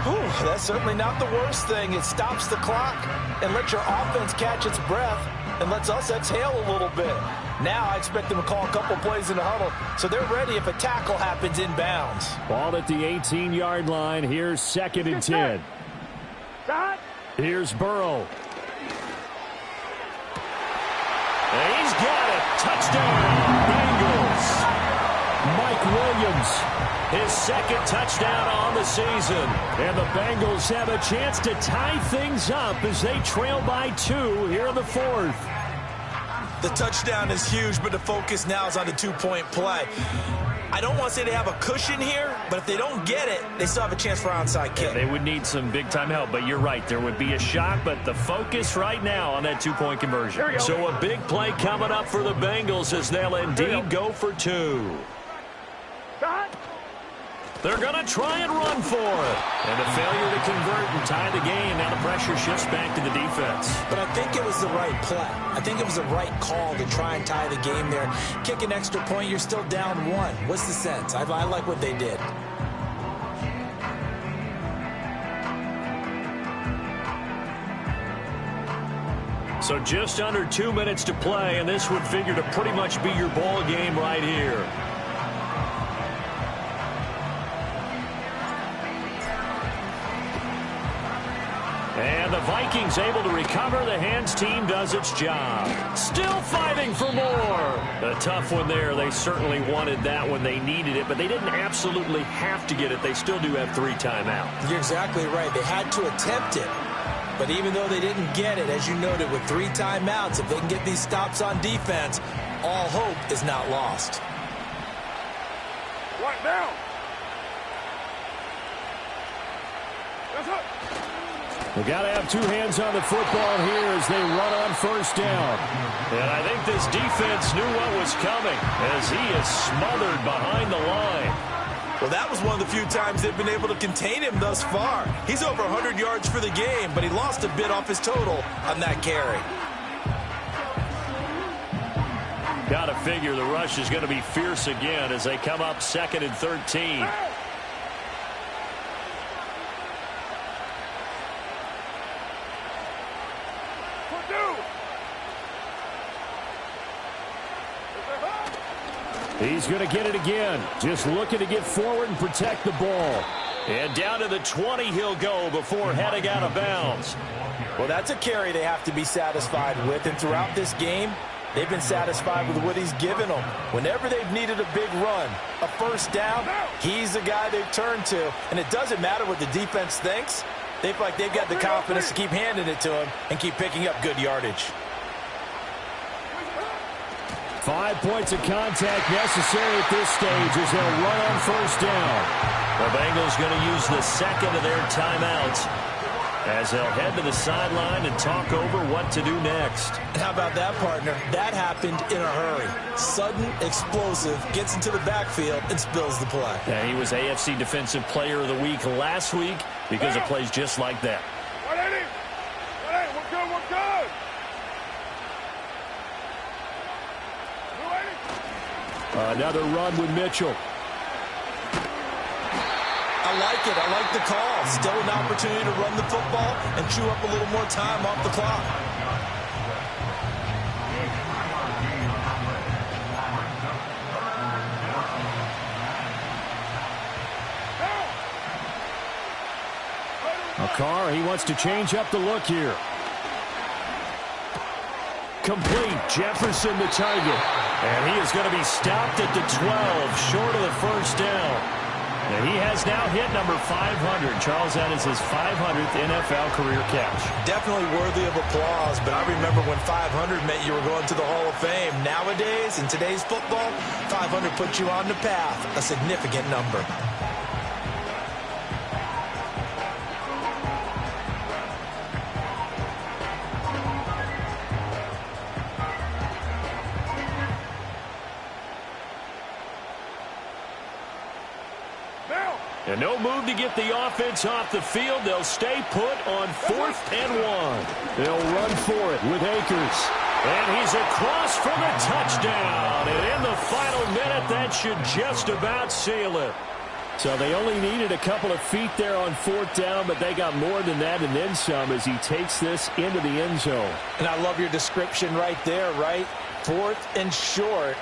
Whew, that's certainly not the worst thing. It stops the clock and lets your offense catch its breath and lets us exhale a little bit. Now I expect them to call a couple plays in the huddle so they're ready if a tackle happens inbounds. Ball at the 18-yard line. Here's 2nd and 10. Here's Burrow. And he's got it. Touchdown, Bengals. Mike Williams, his 2nd touchdown on the season. And the Bengals have a chance to tie things up as they trail by 2 here in the 4th. The touchdown is huge, but the focus now is on the 2-point play. I don't want to say they have a cushion here, but if they don't get it, they still have a chance for onside kick. Yeah, they would need some big-time help, but you're right. There would be a shot, but the focus right now on that 2-point conversion. So a big play coming up for the Bengals as they'll indeed go for 2. They're going to try and run for it. And a failure to convert and tie the game. Now the pressure shifts back to the defense. But I think it was the right play. I think it was the right call to try and tie the game there. Kick an extra point, you're still down 1. What's the sense? I like what they did. So just under 2 minutes to play, and this would figure to pretty much be your ball game right here. And the Vikings able to recover. The hands team does its job. Still fighting for more. A tough one there. They certainly wanted that when they needed it, but they didn't absolutely have to get it. They still do have 3 timeouts. You're exactly right. They had to attempt it. But even though they didn't get it, as you noted, with 3 timeouts, if they can get these stops on defense, all hope is not lost. Right now. That's up. We've got to have 2 hands on the football here as they run on 1st down. And I think this defense knew what was coming as he is smothered behind the line. Well, that was one of the few times they've been able to contain him thus far. He's over 100 yards for the game, but he lost a bit off his total on that carry. Got to figure the rush is going to be fierce again as they come up 2nd and 13. He's going to get it again. Just looking to get forward and protect the ball. And down to the 20 he'll go before heading out of bounds. Well, that's a carry they have to be satisfied with. And throughout this game, they've been satisfied with what he's given them. Whenever they've needed a big run, a 1st down, he's the guy they've turned to. And it doesn't matter what the defense thinks. They feel like they've got the confidence to keep handing it to him and keep picking up good yardage. 5 points of contact necessary at this stage as they'll run on 1st down. The Bengals going to use the 2nd of their timeouts as they'll head to the sideline and talk over what to do next. And how about that, partner? That happened in a hurry. Sudden, explosive, gets into the backfield and spills the play. Yeah, he was AFC Defensive Player of the Week last week because of plays just like that. We're good. Another run with Mitchell. I like it. I like the call. Still an opportunity to run the football and chew up a little more time off the clock. Carr, he wants to change up the look here. Complete. Jefferson the target. And he is going to be stopped at the 12, short of the 1st down. And he has now hit number 500. Charles, that is his 500th NFL career catch. Definitely worthy of applause, but I remember when 500 meant you were going to the Hall of Fame. Nowadays, in today's football, 500 puts you on the path, a significant number. And no move to get the offense off the field. They'll stay put on 4th and 1. They'll run for it with Akers. And he's across for the touchdown. And in the final minute, that should just about seal it. So they only needed a couple of feet there on 4th down, but they got more than that and then some as he takes this into the end zone. And I love your description right there, right? 4th and short.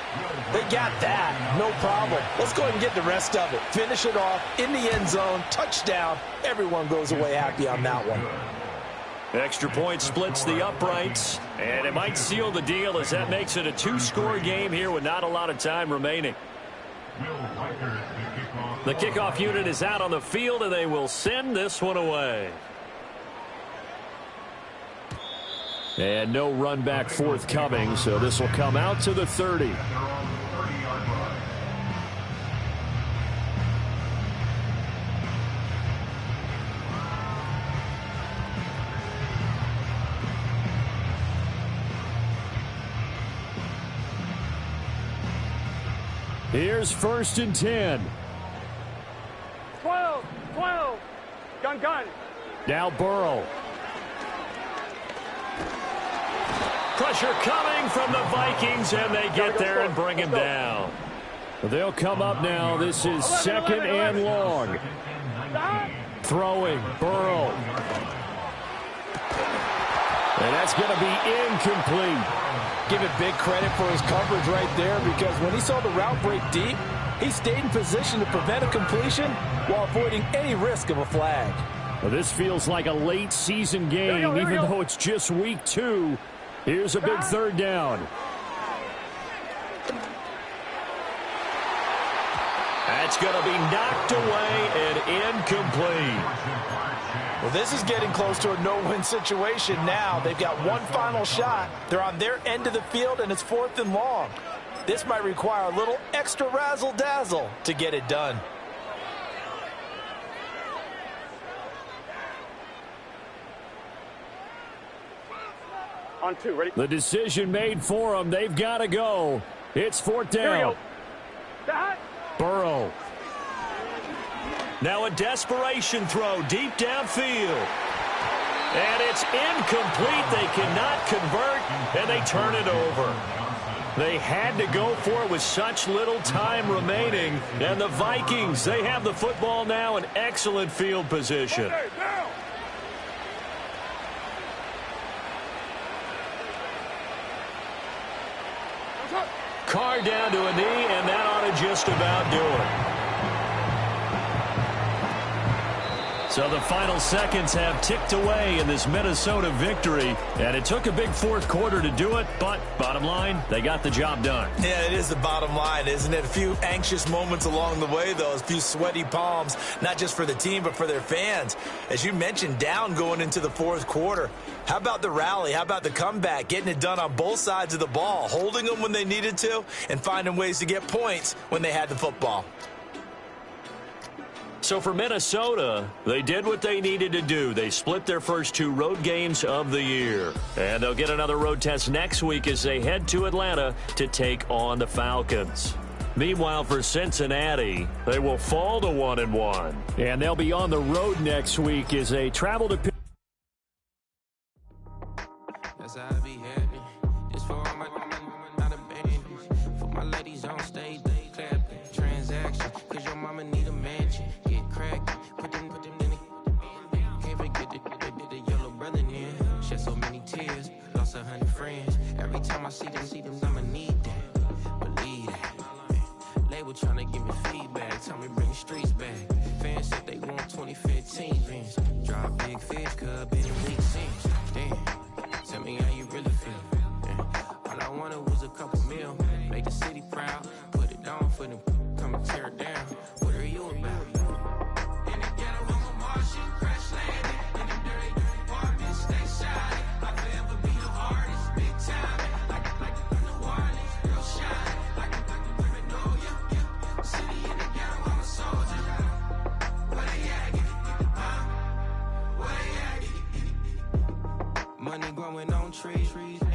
They got that. No problem. Let's go ahead and get the rest of it. Finish it off in the end zone. Touchdown. Everyone goes away happy on that one. Extra point splits the uprights, and it might seal the deal as that makes it a 2-score game here with not a lot of time remaining. The kickoff unit is out on the field, and they will send this one away. And no run back forthcoming, so this will come out to the 30. Here's 1st and 10. 12. Gun. Now Burrow. Pressure coming from the Vikings, and they get there and bring him down. They'll come up now. This is 2nd and long. Throwing, Burrow. And that's going to be incomplete. Give it big credit for his coverage right there, because when he saw the route break deep, he stayed in position to prevent a completion while avoiding any risk of a flag. Well, this feels like a late season game, even though it's just week 2. Here's a big 3rd down. That's going to be knocked away and incomplete. Well, this is getting close to a no-win situation now. They've got one final shot. They're on their end of the field, and it's 4th and long. This might require a little extra razzle-dazzle to get it done. On 2, ready? The decision made for them. They've got to go. It's 4th down. Burrow. Now a desperation throw deep downfield. And it's incomplete. They cannot convert, and they turn it over. They had to go for it with such little time remaining. And the Vikings, they have the football now in excellent field position. Carr down to a knee, and that ought to just about do it. So the final seconds have ticked away in this Minnesota victory, and it took a big 4th quarter to do it, but bottom line, they got the job done. Yeah, it is the bottom line, isn't it? A few anxious moments along the way, though, a few sweaty palms, not just for the team, but for their fans. As you mentioned, down going into the 4th quarter. How about the rally? How about the comeback? Getting it done on both sides of the ball, holding them when they needed to, and finding ways to get points when they had the football. So for Minnesota, they did what they needed to do. They split their first 2 road games of the year. And they'll get another road test next week as they head to Atlanta to take on the Falcons. Meanwhile, for Cincinnati, they will fall to 1-1. And they'll be on the road next week as they travel to... That's how I be happy. This for all my not a baby. For my ladies on stage, they clapping. Transaction, cause your mama need a mansion. Get cracking, put them in the... Can't forget the yellow brother in. Shed so many tears, lost 100 friends. Every time I see them, I'ma need that. Believe that. Label tryna give me feedback, tell me bring the streets back. Fans said they want 2015 Vince. Drop big fish, cub in a week since. Damn. Tell me how you really feel. Yeah. All I wanted was a couple mil. Make the city proud. Put it on for them. Come and tear it down. What are you about? honey growing on trees.